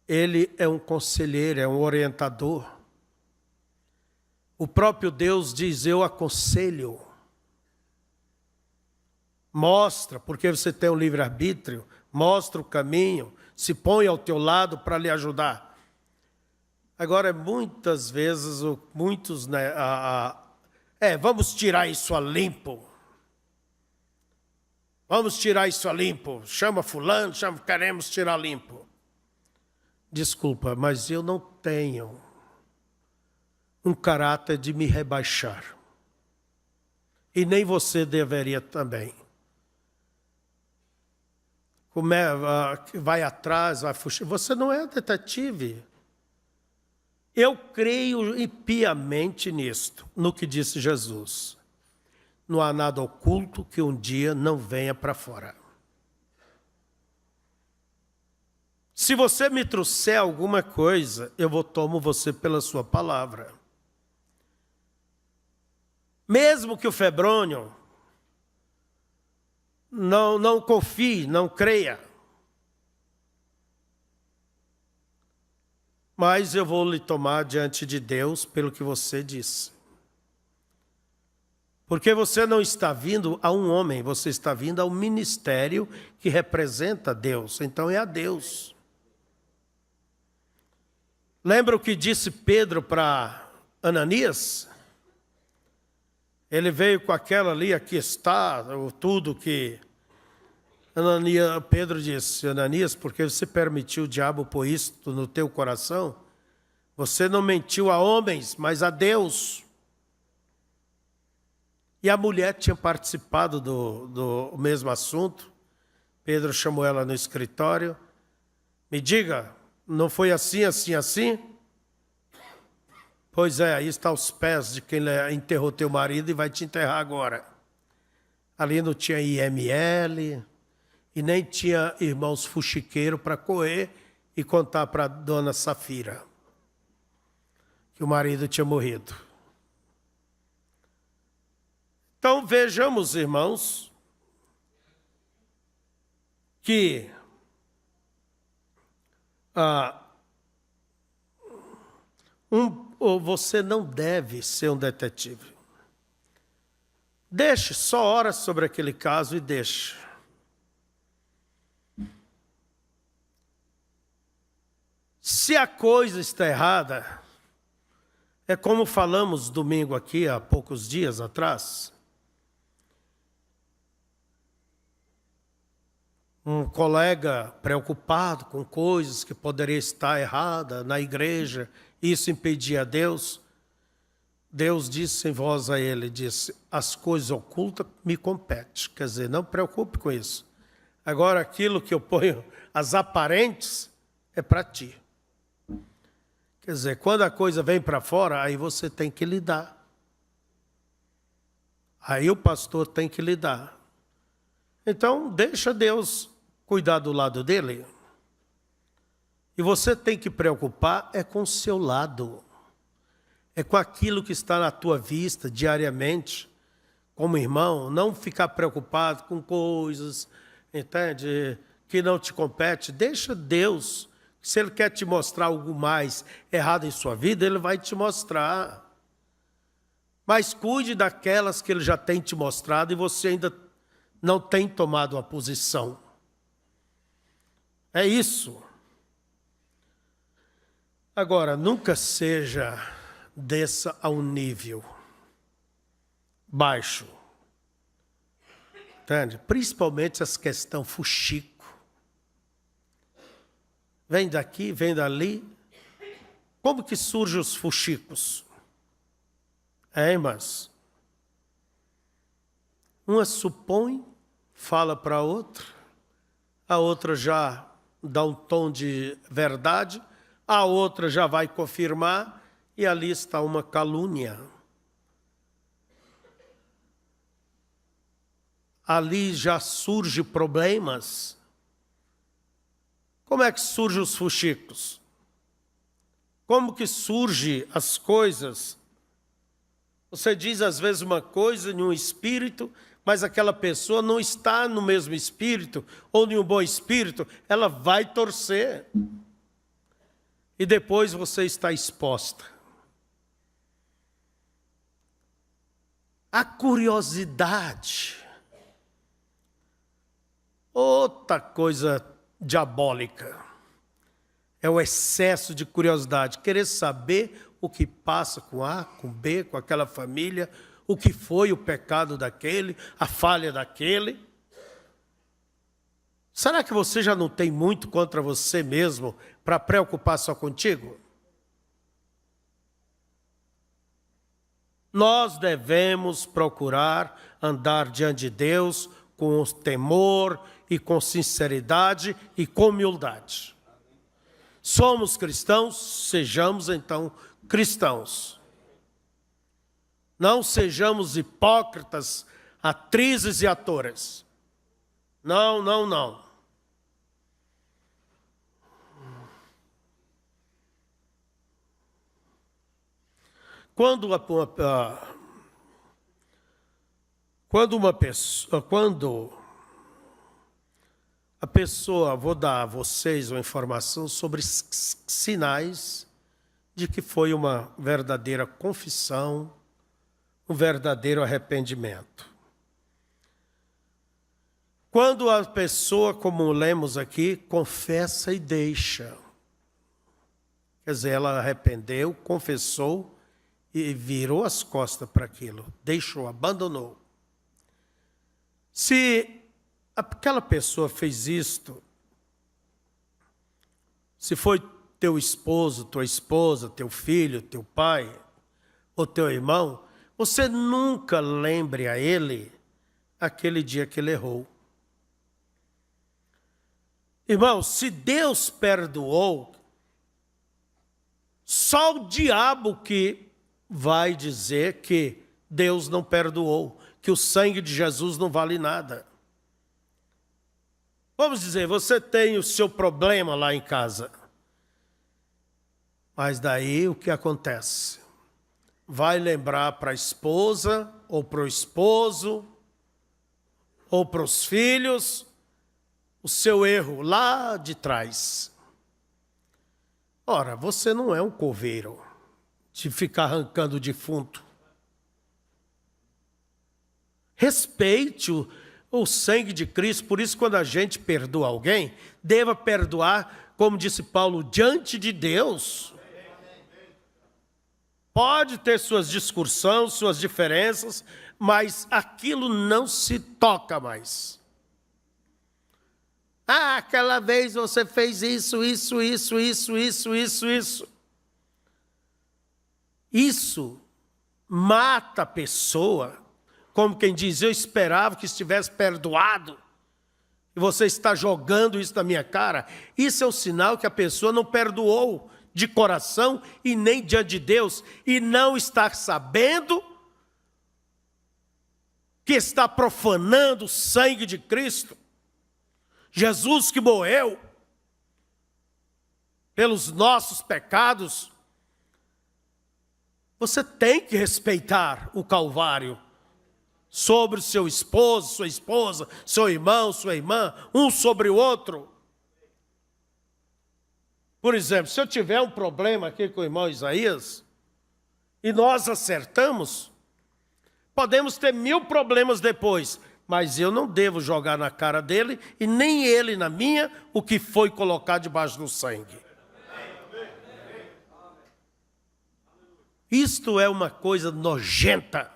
ele é um conselheiro, é um orientador. O próprio Deus diz, eu aconselho. Mostra, porque você tem um livre-arbítrio, mostra o caminho, se põe ao teu lado para lhe ajudar. Agora, muitas vezes, muitos, né, vamos tirar isso a limpo. Vamos tirar isso a limpo. Chama fulano, queremos tirar limpo. Desculpa, mas eu não tenho um caráter de me rebaixar. E nem você deveria também. Vai atrás, vai fugir. Você não é detetive. Eu creio piamente nisto, no que disse Jesus. Não há nada oculto que um dia não venha para fora. Se você me trouxer alguma coisa, eu tomo você pela sua palavra. Mesmo que o Febrônio não confie, não creia. Mas eu vou lhe tomar diante de Deus pelo que você disse. Porque você não está vindo a um homem, você está vindo ao ministério que representa Deus. Então é a Deus. Lembra o que disse Pedro para Ananias? Ele veio com aquela ali, aqui está, tudo que... Pedro disse, Ananias, porque você permitiu o diabo pôr isto no teu coração? Você não mentiu a homens, mas a Deus. E a mulher tinha participado do mesmo assunto. Pedro chamou ela no escritório. Me diga, não foi assim, assim, assim? Pois é, aí está os pés de quem enterrou teu marido e vai te enterrar agora. Ali não tinha IML... E nem tinha irmãos fuxiqueiros para correr e contar para a dona Safira que o marido tinha morrido. Então vejamos, irmãos, que você não deve ser um detetive. Deixe, só ora sobre aquele caso e deixe. Se a coisa está errada, é como falamos domingo aqui, há poucos dias atrás. Um colega preocupado com coisas que poderiam estar erradas na igreja, isso impedia Deus. Deus disse em voz a ele, disse, as coisas ocultas me competem. Quer dizer, não preocupe com isso. Agora, aquilo que eu ponho, as aparentes, é para ti. Quer dizer, quando a coisa vem para fora, aí você tem que lidar. Aí o pastor tem que lidar. Então, deixa Deus cuidar do lado dele. E você tem que preocupar é com o seu lado. É com aquilo que está na tua vista diariamente. Como irmão, não ficar preocupado com coisas, entende? Que não te compete. Deixa Deus. Se Ele quer te mostrar algo mais errado em sua vida, Ele vai te mostrar. Mas cuide daquelas que Ele já tem te mostrado e você ainda não tem tomado uma posição. É isso. Agora, nunca desça a um nível baixo. Entende? Principalmente essa questão fuxico. Vem daqui, vem dali. Como que surgem os fuxicos? Irmãs? Uma supõe, fala para a outra já dá um tom de verdade, a outra já vai confirmar, e ali está uma calúnia. Ali já surgem problemas. Como é que surgem os fuxicos? Como que surgem as coisas? Você diz às vezes uma coisa em um espírito, mas aquela pessoa não está no mesmo espírito, ou em um bom espírito, ela vai torcer. E depois você está exposta. A curiosidade. Outra coisa diabólica. É o excesso de curiosidade. Querer saber o que passa com A, com B, com aquela família, o que foi o pecado daquele, a falha daquele. Será que você já não tem muito contra você mesmo para preocupar só contigo? nós devemos procurar andar diante de Deus com temor e com sinceridade e com humildade. Somos cristãos, sejamos então cristãos. Não sejamos hipócritas, atrizes e atores. Não, não, não. Quando a pessoa, vou dar a vocês uma informação sobre sinais de que foi uma verdadeira confissão, um verdadeiro arrependimento. Quando a pessoa, como lemos aqui, confessa e deixa. Quer dizer, ela arrependeu, confessou e virou as costas para aquilo. Deixou, abandonou. Se aquela pessoa fez isto, se foi teu esposo, tua esposa, teu filho, teu pai ou teu irmão, você nunca lembre a ele aquele dia que ele errou. Irmão, se Deus perdoou, só o diabo que vai dizer que Deus não perdoou, que o sangue de Jesus não vale nada. Vamos dizer, você tem o seu problema lá em casa. Mas daí o que acontece? Vai lembrar para a esposa, ou para o esposo, ou para os filhos, o seu erro lá de trás. Ora, você não é um coveiro de ficar arrancando o defunto. Respeite o sangue de Cristo. Por isso, quando a gente perdoa alguém, deva perdoar, como disse Paulo, diante de Deus. Pode ter suas discussões, suas diferenças, mas aquilo não se toca mais. Ah, aquela vez você fez isso. Isso mata a pessoa. Como quem diz, eu esperava que estivesse perdoado. E você está jogando isso na minha cara. Isso é um sinal que a pessoa não perdoou de coração e nem diante de Deus. E não está sabendo que está profanando o sangue de Cristo. Jesus que morreu pelos nossos pecados. Você tem que respeitar o Calvário sobre o seu esposo, sua esposa, seu irmão, sua irmã, um sobre o outro. Por exemplo, se eu tiver um problema aqui com o irmão Isaías, e nós acertamos, podemos ter 1000 problemas depois, mas eu não devo jogar na cara dele, e nem ele na minha, o que foi colocado debaixo do sangue. Isto é uma coisa nojenta.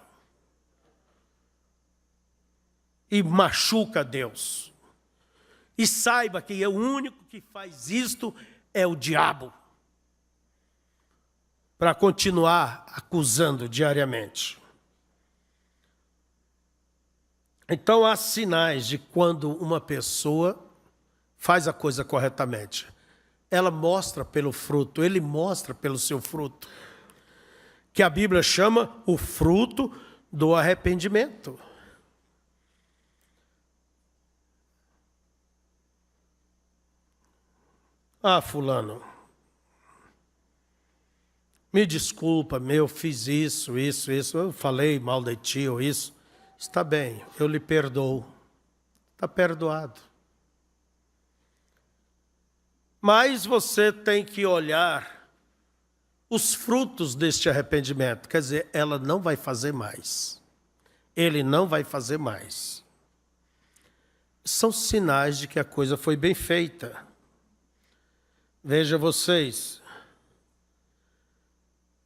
E machuca Deus. E saiba que o único que faz isto é o diabo. Para continuar acusando diariamente. Então há sinais de quando uma pessoa faz a coisa corretamente. Ela mostra pelo fruto, ele mostra pelo seu fruto. Que a Bíblia chama o fruto do arrependimento. Ah, fulano, me desculpa, eu fiz isso, eu falei mal de ti ou isso. Está bem, eu lhe perdoo. Está perdoado. Mas você tem que olhar os frutos deste arrependimento. Quer dizer, ela não vai fazer mais. Ele não vai fazer mais. São sinais de que a coisa foi bem feita. Veja vocês.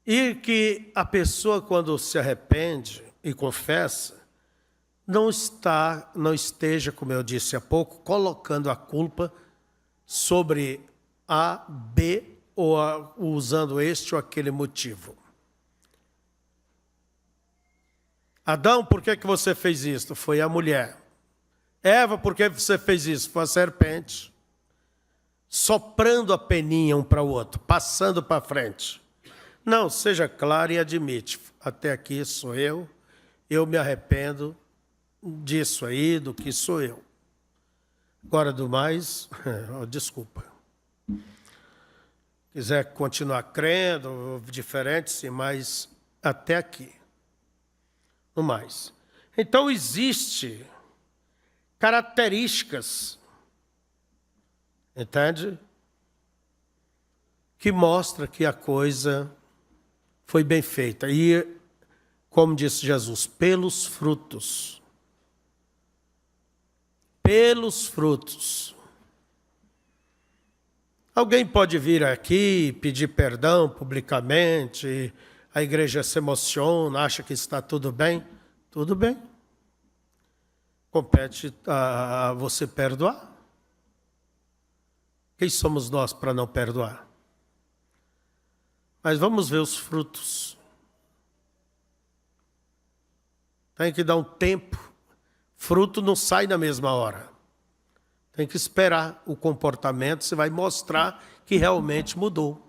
E que a pessoa, quando se arrepende e confessa, não esteja, como eu disse há pouco, colocando a culpa sobre A, B, ou usando este ou aquele motivo. Adão, por que você fez isso? Foi a mulher. Eva, por que você fez isso? Foi a serpente. Soprando a peninha um para o outro, passando para frente. Não, seja claro e admite. Até aqui sou eu me arrependo disso aí, do que sou eu. Agora do mais, desculpa. Quiser continuar crendo, diferente, sim, mas até aqui. No mais. Então, existe características, entende? Que mostra que a coisa foi bem feita. E, como disse Jesus, pelos frutos. Pelos frutos. Alguém pode vir aqui pedir perdão publicamente, a igreja se emociona, acha que está tudo bem. Tudo bem. Compete a você perdoar. Quem somos nós para não perdoar? Mas vamos ver os frutos. Tem que dar um tempo. Fruto não sai na mesma hora. Tem que esperar o comportamento, você vai mostrar que realmente mudou.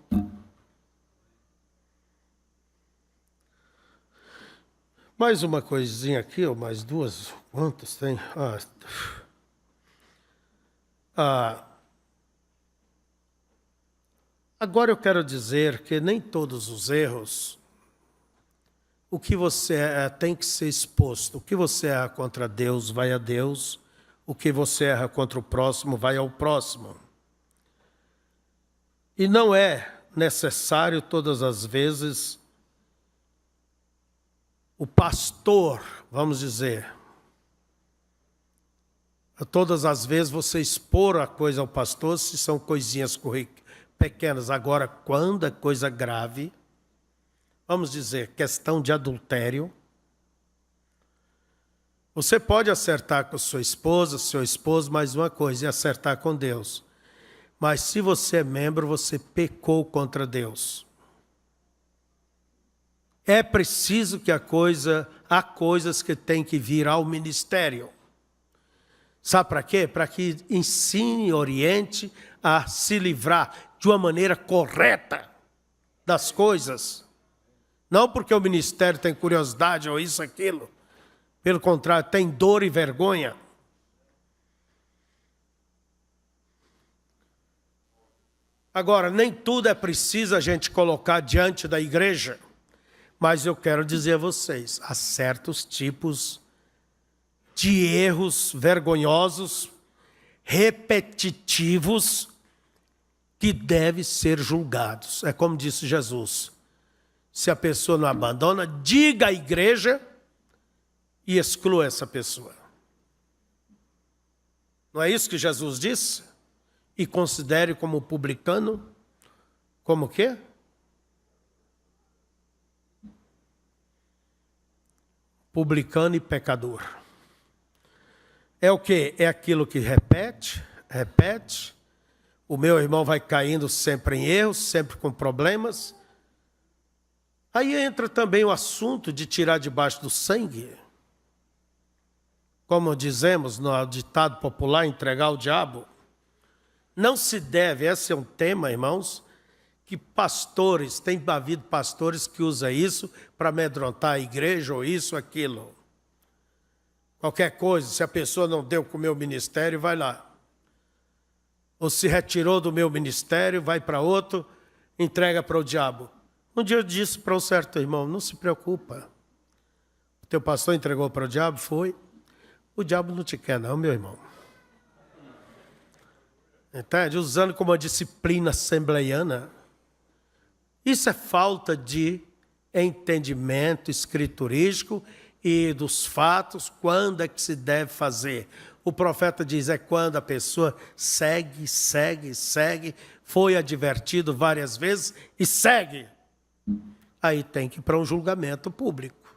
Mais uma coisinha aqui, ou mais duas. Quantas tem? Agora eu quero dizer que nem todos os erros, o que você é, tem que ser exposto. O que você erra contra Deus, vai a Deus. O que você erra contra o próximo, vai ao próximo. E não é necessário todas as vezes o pastor, vamos dizer, todas as vezes você expor a coisa ao pastor, se são coisinhas pequenas. Agora, quando é coisa grave, vamos dizer, questão de adultério, você pode acertar com sua esposa, seu esposo, mais uma coisa, e acertar com Deus. Mas se você é membro, você pecou contra Deus. É preciso que há coisas que têm que vir ao ministério. Sabe para quê? Para que ensine e oriente a se livrar de uma maneira correta das coisas. Não porque o ministério tem curiosidade ou isso, aquilo. Pelo contrário, tem dor e vergonha. Agora, nem tudo é preciso a gente colocar diante da igreja. Mas eu quero dizer a vocês, há certos tipos de erros vergonhosos, repetitivos, que devem ser julgados. É como disse Jesus. Se a pessoa não abandona, diga à igreja e exclua essa pessoa. Não é isso que Jesus disse? E considere como publicano, como o quê? Publicano e pecador. É o quê? É aquilo que repete. O meu irmão vai caindo sempre em erros, sempre com problemas. Aí entra também o assunto de tirar debaixo do sangue. Como dizemos no ditado popular, entregar ao diabo. Não se deve, esse é um tema, irmãos, que pastores, tem havido pastores que usam isso para amedrontar a igreja ou isso, aquilo. Qualquer coisa, se a pessoa não deu com o meu ministério, vai lá. Ou se retirou do meu ministério, vai para outro, entrega para o diabo. Um dia eu disse para um certo irmão, não se preocupa. O teu pastor entregou para o diabo? Foi. O diabo não te quer não, meu irmão. Entende? Usando como uma disciplina assembleiana. Isso é falta de entendimento escriturístico e dos fatos, quando é que se deve fazer. O profeta diz, é quando a pessoa segue, foi advertido várias vezes e segue. Aí tem que ir para um julgamento público.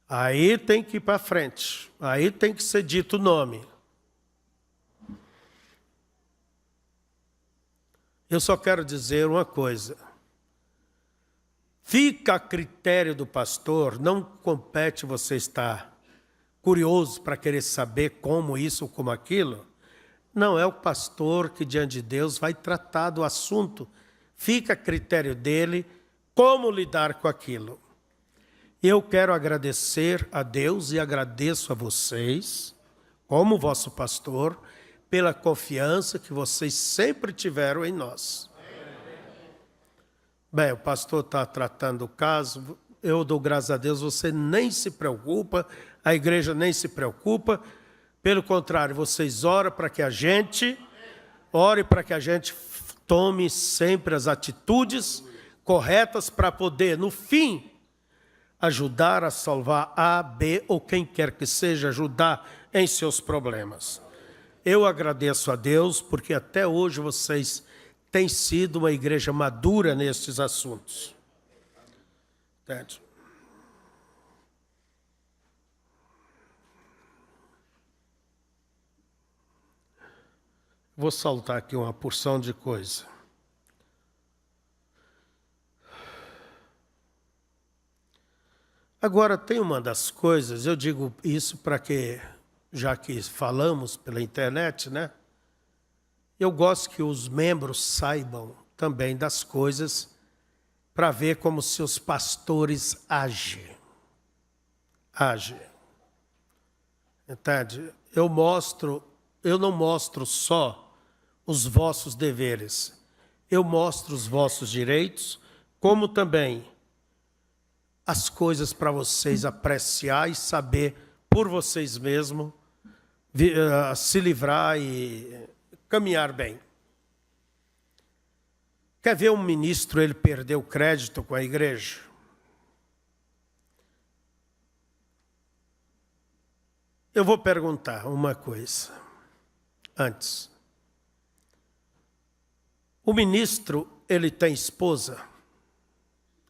Aí tem que ir para frente. Aí tem que ser dito o nome. Eu só quero dizer uma coisa. Fica a critério do pastor, não compete você estar curioso para querer saber como isso ou como aquilo. Não é o pastor que diante de Deus vai tratar do assunto. Fica a critério dele como lidar com aquilo. Eu quero agradecer a Deus e agradeço a vocês, como vosso pastor, pela confiança que vocês sempre tiveram em nós. Bem, o pastor está tratando o caso, eu dou graças a Deus, você nem se preocupa, a igreja nem se preocupa, pelo contrário, vocês oram para que a gente, ore para que a gente tome sempre as atitudes corretas para poder, no fim, ajudar a salvar A, B ou quem quer que seja, ajudar em seus problemas. Eu agradeço a Deus porque até hoje vocês têm sido uma igreja madura nestes assuntos. Entende? Vou saltar aqui uma porção de coisa. Agora, tem uma das coisas, eu digo isso para que, já que falamos pela internet, né? Eu gosto que os membros saibam também das coisas para ver como seus pastores agem. Entende? Eu não mostro só os vossos deveres. Eu mostro os vossos direitos, como também as coisas para vocês apreciar e saber por vocês mesmos se livrar e caminhar bem. Quer ver um ministro, ele perdeu o crédito com a igreja? Eu vou perguntar uma coisa antes. O ministro, ele tem esposa?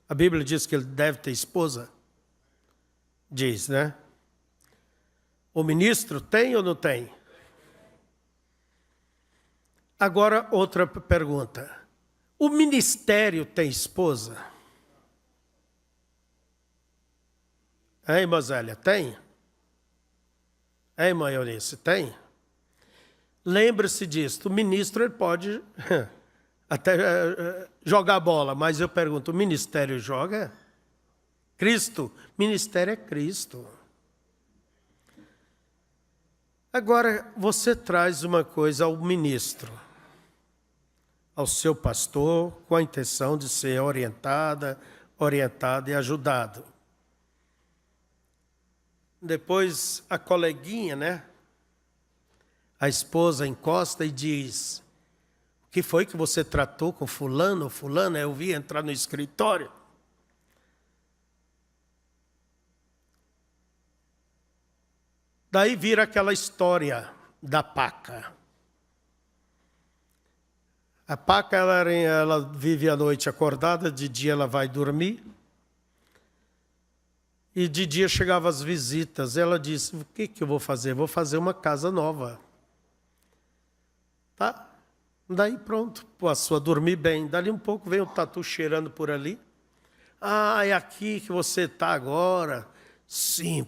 A Bíblia diz que ele deve ter esposa? Diz, né? O ministro tem ou não tem? Agora, outra pergunta. O ministério tem esposa? Hein, Mosélia, tem? Hein, mãe Eunice, tem? Lembre-se disso, o ministro ele pode até jogar bola, mas eu pergunto, o ministério joga? Cristo, ministério é Cristo. Agora, você traz uma coisa ao ministro, ao seu pastor, com a intenção de ser orientado e ajudado. Depois, a coleguinha, né? A esposa encosta e diz, o que foi que você tratou com fulano ou fulana? Eu vi entrar no escritório. Daí vira aquela história da paca. A paca, ela vive a noite acordada, de dia ela vai dormir. E de dia chegavam as visitas. Ela disse, o que eu vou fazer? Vou fazer uma casa nova. Tá? Daí pronto, passou a dormir bem. Dali um pouco vem o tatu cheirando por ali. Ah, é aqui que você está agora. Sim,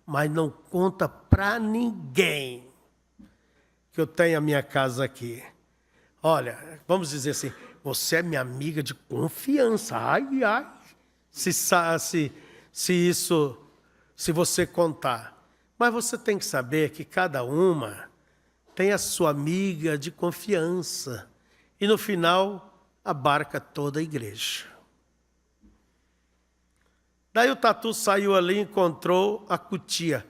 mas não conta para ninguém que eu tenho a minha casa aqui. Olha, vamos dizer assim, você é minha amiga de confiança. Ai, ai, se você contar. Mas você tem que saber que cada uma tem a sua amiga de confiança. E no final, abarca toda a igreja. Daí o tatu saiu ali e encontrou a cutia.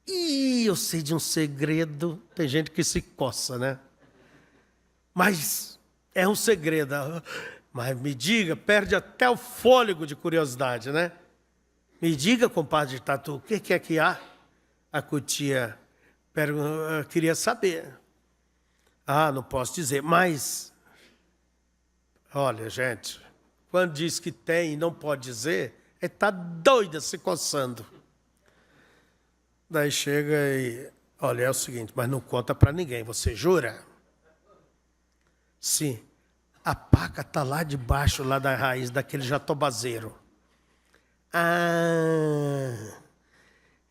Ih, eu sei de um segredo. Tem gente que se coça, né? Mas é um segredo. Mas me diga, perde até o fôlego de curiosidade, né? Me diga, compadre Tatu, o que é que há? A cutia queria saber. Ah, não posso dizer, mas... Olha, gente, quando diz que tem e não pode dizer, está doida se coçando. Daí chega e... Olha, é o seguinte, mas não conta para ninguém, você jura? Sim. A paca está lá debaixo, lá da raiz daquele jatobazeiro.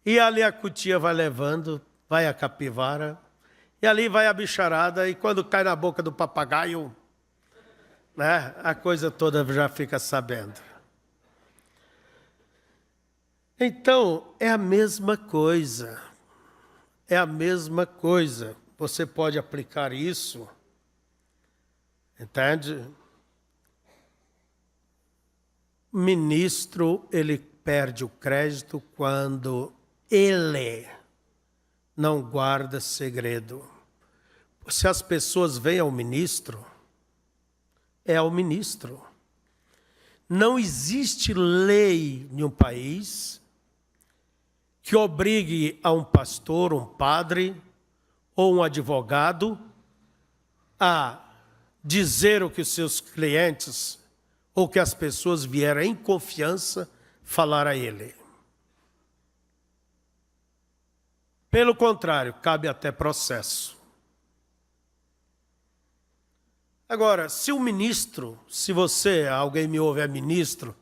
E ali a cutia vai levando, vai a capivara, e ali vai a bicharada, e quando cai na boca do papagaio, né, a coisa toda já fica sabendo. Então, é a mesma coisa. É a mesma coisa. Você pode aplicar isso, entende? Ministro, ele perde o crédito quando ele não guarda segredo. Se as pessoas veem ao ministro, é ao ministro. Não existe lei em um país que obrigue a um pastor, um padre ou um advogado a dizer o que os seus clientes ou que as pessoas vieram em confiança falar a ele. Pelo contrário, cabe até processo. Agora, se o ministro, se você, alguém me ouve, é ministro,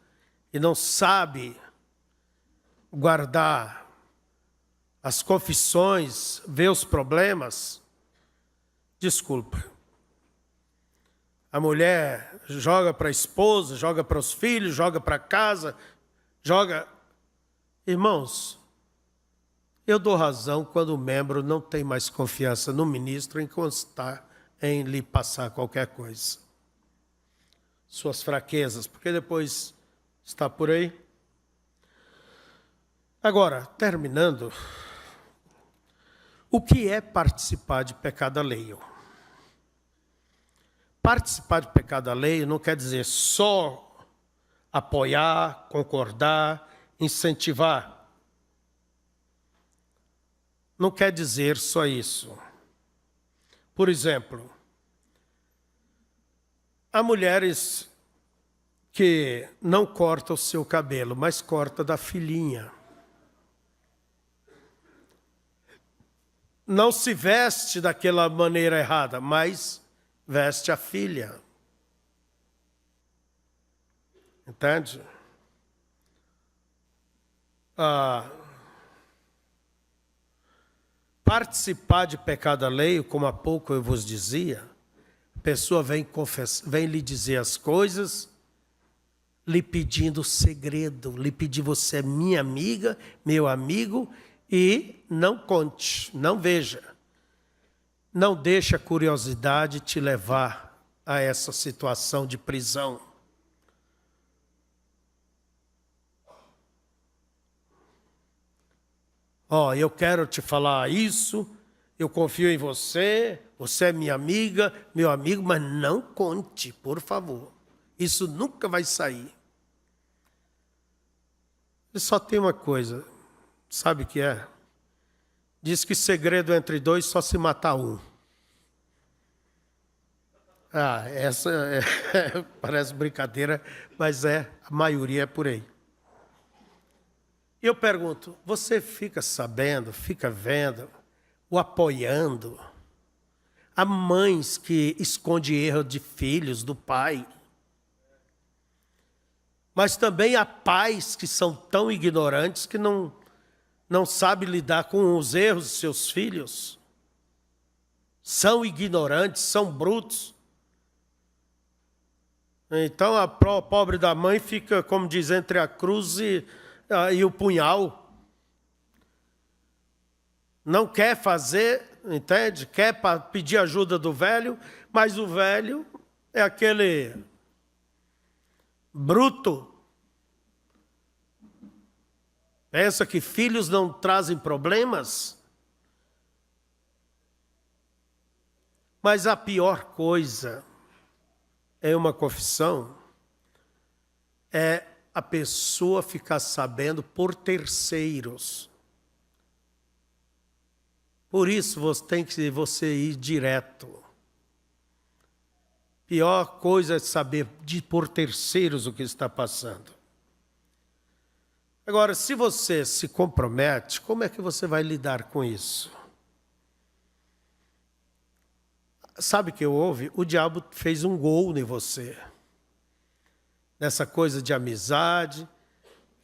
e não sabe guardar as confissões, ver os problemas, desculpa. A mulher joga para a esposa, joga para os filhos, joga para casa, joga... Irmãos, eu dou razão quando o membro não tem mais confiança no ministro em constar, em lhe passar qualquer coisa. Suas fraquezas, porque depois está por aí. Agora, terminando, o que é participar de pecado alheio? Participar de pecado alheio não quer dizer só apoiar, concordar, incentivar. Não quer dizer só isso. Por exemplo, há mulheres que não cortam o seu cabelo, mas cortam da filhinha. Não se veste daquela maneira errada, mas veste a filha. Entende? Participar de pecado alheio, como há pouco eu vos dizia, a pessoa vem lhe dizer as coisas, lhe pedindo segredo, lhe pedir você é minha amiga, meu amigo, e não conte, não veja. Não deixe a curiosidade te levar a essa situação de prisão. Eu quero te falar isso, eu confio em você, você é minha amiga, meu amigo, mas não conte, por favor. Isso nunca vai sair. E só tem uma coisa, sabe o que é? Diz que segredo entre dois só se matar um. Essa parece brincadeira, mas a maioria é por aí. Eu pergunto, você fica sabendo, fica vendo, ou apoiando? Há mães que escondem erro de filhos, do pai. Mas também há pais que são tão ignorantes que não sabem lidar com os erros de seus filhos. São ignorantes, são brutos. Então a pobre da mãe fica, como diz, entre a cruz e o punhal. Não quer fazer, entende? Quer pedir ajuda do velho, mas o velho é aquele bruto. Pensa que filhos não trazem problemas? Mas a pior coisa é uma confissão, é a pessoa ficar sabendo por terceiros. Por isso você tem que ir direto. Pior coisa é saber por terceiros o que está passando. Agora, se você se compromete, como é que você vai lidar com isso? sabe o que houve? O diabo fez um gol em você. Nessa coisa de amizade,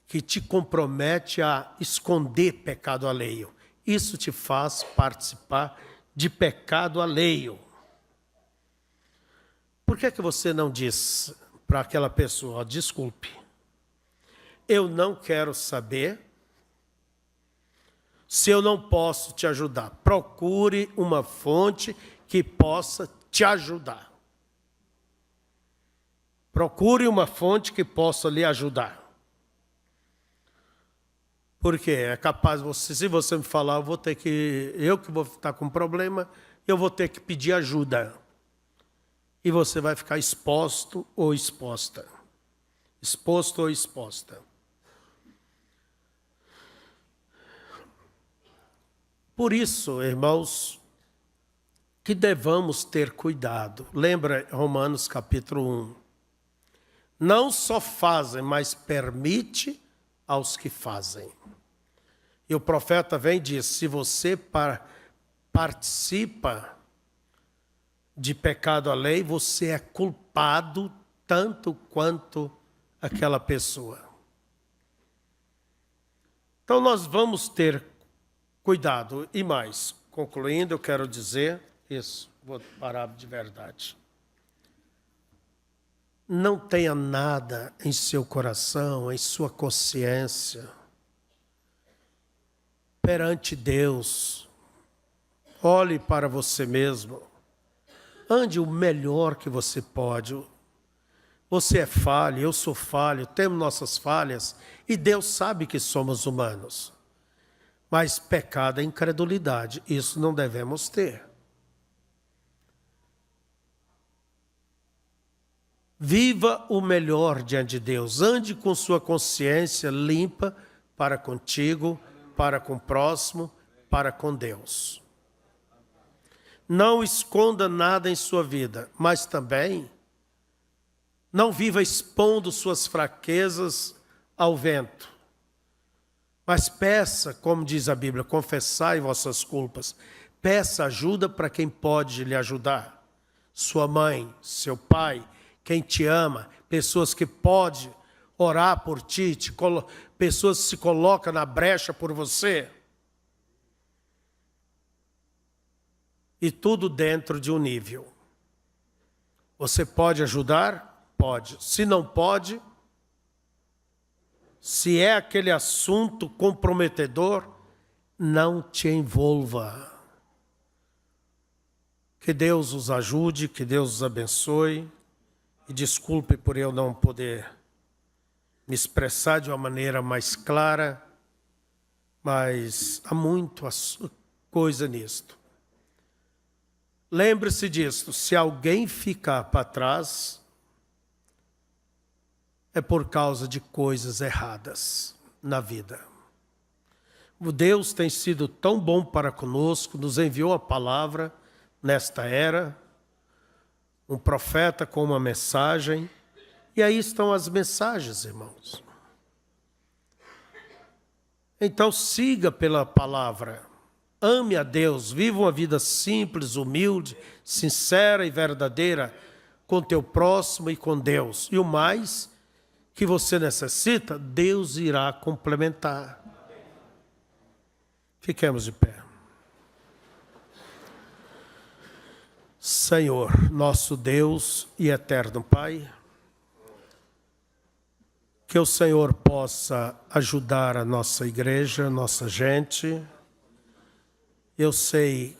que te compromete a esconder pecado alheio. Isso te faz participar de pecado alheio. Por que você não diz para aquela pessoa, desculpe, eu não quero saber, se eu não posso te ajudar, procure uma fonte que possa te ajudar. Procure uma fonte que possa lhe ajudar. Porque é capaz, se você me falar, eu que vou estar com problema, eu vou ter que pedir ajuda. E você vai ficar exposto ou exposta. Exposto ou exposta. Por isso, irmãos, que devamos ter cuidado. Lembra Romanos capítulo 1. Não só fazem, mas permite aos que fazem. E o profeta vem e diz, se você participa de pecado alheio, você é culpado tanto quanto aquela pessoa. Então nós vamos ter cuidado. E mais, concluindo, eu quero dizer isso, vou parar de verdade. Não tenha nada em seu coração, em sua consciência, perante Deus. Olhe para você mesmo. Ande o melhor que você pode. Você é falho, eu sou falho, temos nossas falhas, e Deus sabe que somos humanos. Mas pecado é incredulidade, isso não devemos ter. Viva o melhor diante de Deus. Ande com sua consciência limpa para contigo, para com o próximo, para com Deus. Não esconda nada em sua vida, mas também não viva expondo suas fraquezas ao vento. Mas peça, como diz a Bíblia, confessai vossas culpas. Peça ajuda para quem pode lhe ajudar. Sua mãe, seu pai, quem te ama, pessoas que podem orar por ti, pessoas que se colocam na brecha por você. E tudo dentro de um nível. Você pode ajudar? Pode. Se não pode, se é aquele assunto comprometedor, não te envolva. Que Deus os ajude, que Deus os abençoe. E desculpe por eu não poder me expressar de uma maneira mais clara, mas há muito coisa nisto. Lembre-se disso, se alguém ficar para trás, é por causa de coisas erradas na vida. O Deus tem sido tão bom para conosco, nos enviou a palavra nesta era, um profeta com uma mensagem, e aí estão as mensagens, irmãos. Então siga pela palavra, ame a Deus, viva uma vida simples, humilde, sincera e verdadeira com teu próximo e com Deus. E o mais que você necessita, Deus irá complementar. Fiquemos de pé. Senhor, nosso Deus e eterno Pai, que o Senhor possa ajudar a nossa igreja, a nossa gente. Eu sei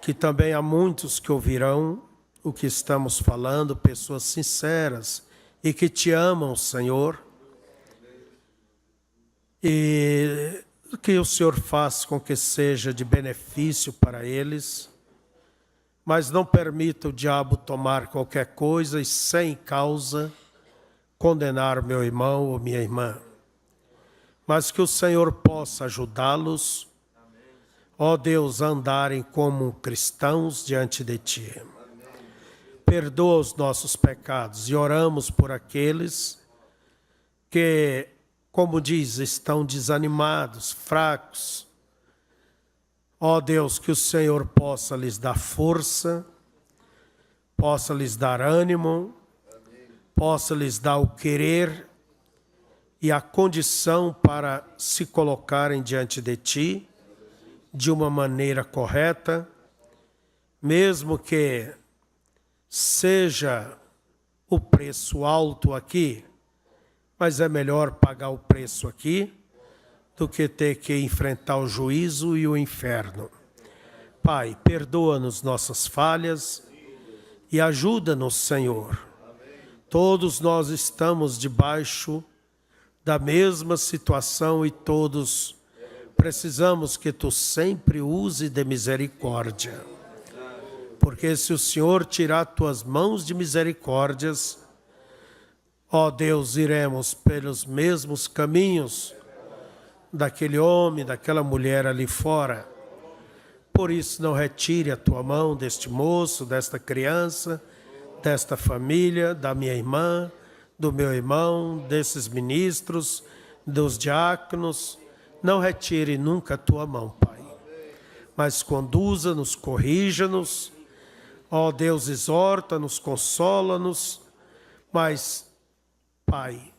que também há muitos que ouvirão o que estamos falando, pessoas sinceras e que te amam, Senhor. E que o Senhor faça com que seja de benefício para eles. Mas não permita o diabo tomar qualquer coisa e sem causa condenar meu irmão ou minha irmã. Mas que o Senhor possa ajudá-los, ó Deus, a andarem como cristãos diante de Ti. Perdoa os nossos pecados e oramos por aqueles que, como diz, estão desanimados, fracos. Ó Deus, que o Senhor possa lhes dar força, possa lhes dar ânimo, possa lhes dar o querer e a condição para se colocarem diante de Ti de uma maneira correta, mesmo que seja o preço alto aqui, mas é melhor pagar o preço aqui do que ter que enfrentar o juízo e o inferno. Pai, perdoa-nos nossas falhas e ajuda-nos, Senhor. Todos nós estamos debaixo da mesma situação e todos precisamos que Tu sempre use de misericórdia. Porque se o Senhor tirar Tuas mãos de misericórdias, ó Deus, iremos pelos mesmos caminhos daquele homem, daquela mulher ali fora. Por isso, não retire a Tua mão deste moço, desta criança, desta família, da minha irmã, do meu irmão, desses ministros, dos diáconos. Não retire nunca a Tua mão, Pai. Mas conduza-nos, corrija-nos. Ó Deus, exorta-nos, consola-nos. Mas, Pai,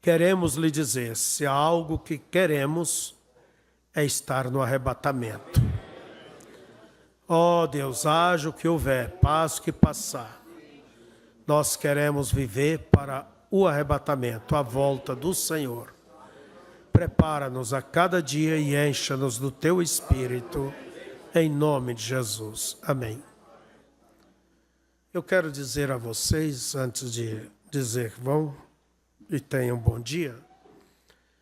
queremos lhe dizer, se há algo que queremos, é estar no arrebatamento. Ó Deus, haja o que houver, passe o que passar. Nós queremos viver para o arrebatamento, a volta do Senhor. Prepara-nos a cada dia e encha-nos do Teu Espírito, em nome de Jesus. Amém. Eu quero dizer a vocês, antes de dizer vão e tenham um bom dia,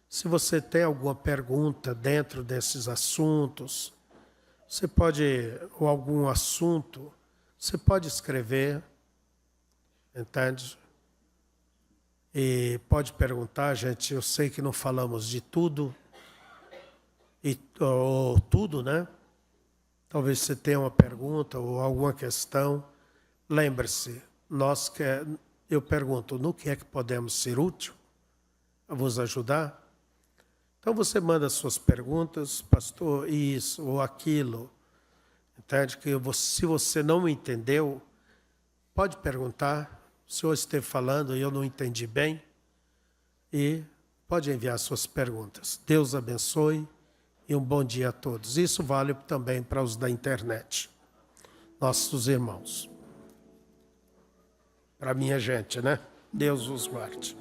se você tem alguma pergunta dentro desses assuntos, você pode, ou algum assunto, você pode escrever, entende? E pode perguntar, gente, eu sei que não falamos de tudo, ou tudo, né? Talvez você tenha uma pergunta ou alguma questão. Lembre-se, eu pergunto, no que é que podemos ser útil a vos ajudar? Então você manda suas perguntas, pastor, isso ou aquilo. Entende? Que se você não entendeu, pode perguntar. O senhor esteve falando e eu não entendi bem. E pode enviar suas perguntas. Deus abençoe e um bom dia a todos. Isso vale também para os da internet, nossos irmãos. Para minha gente, né? Deus os guarde.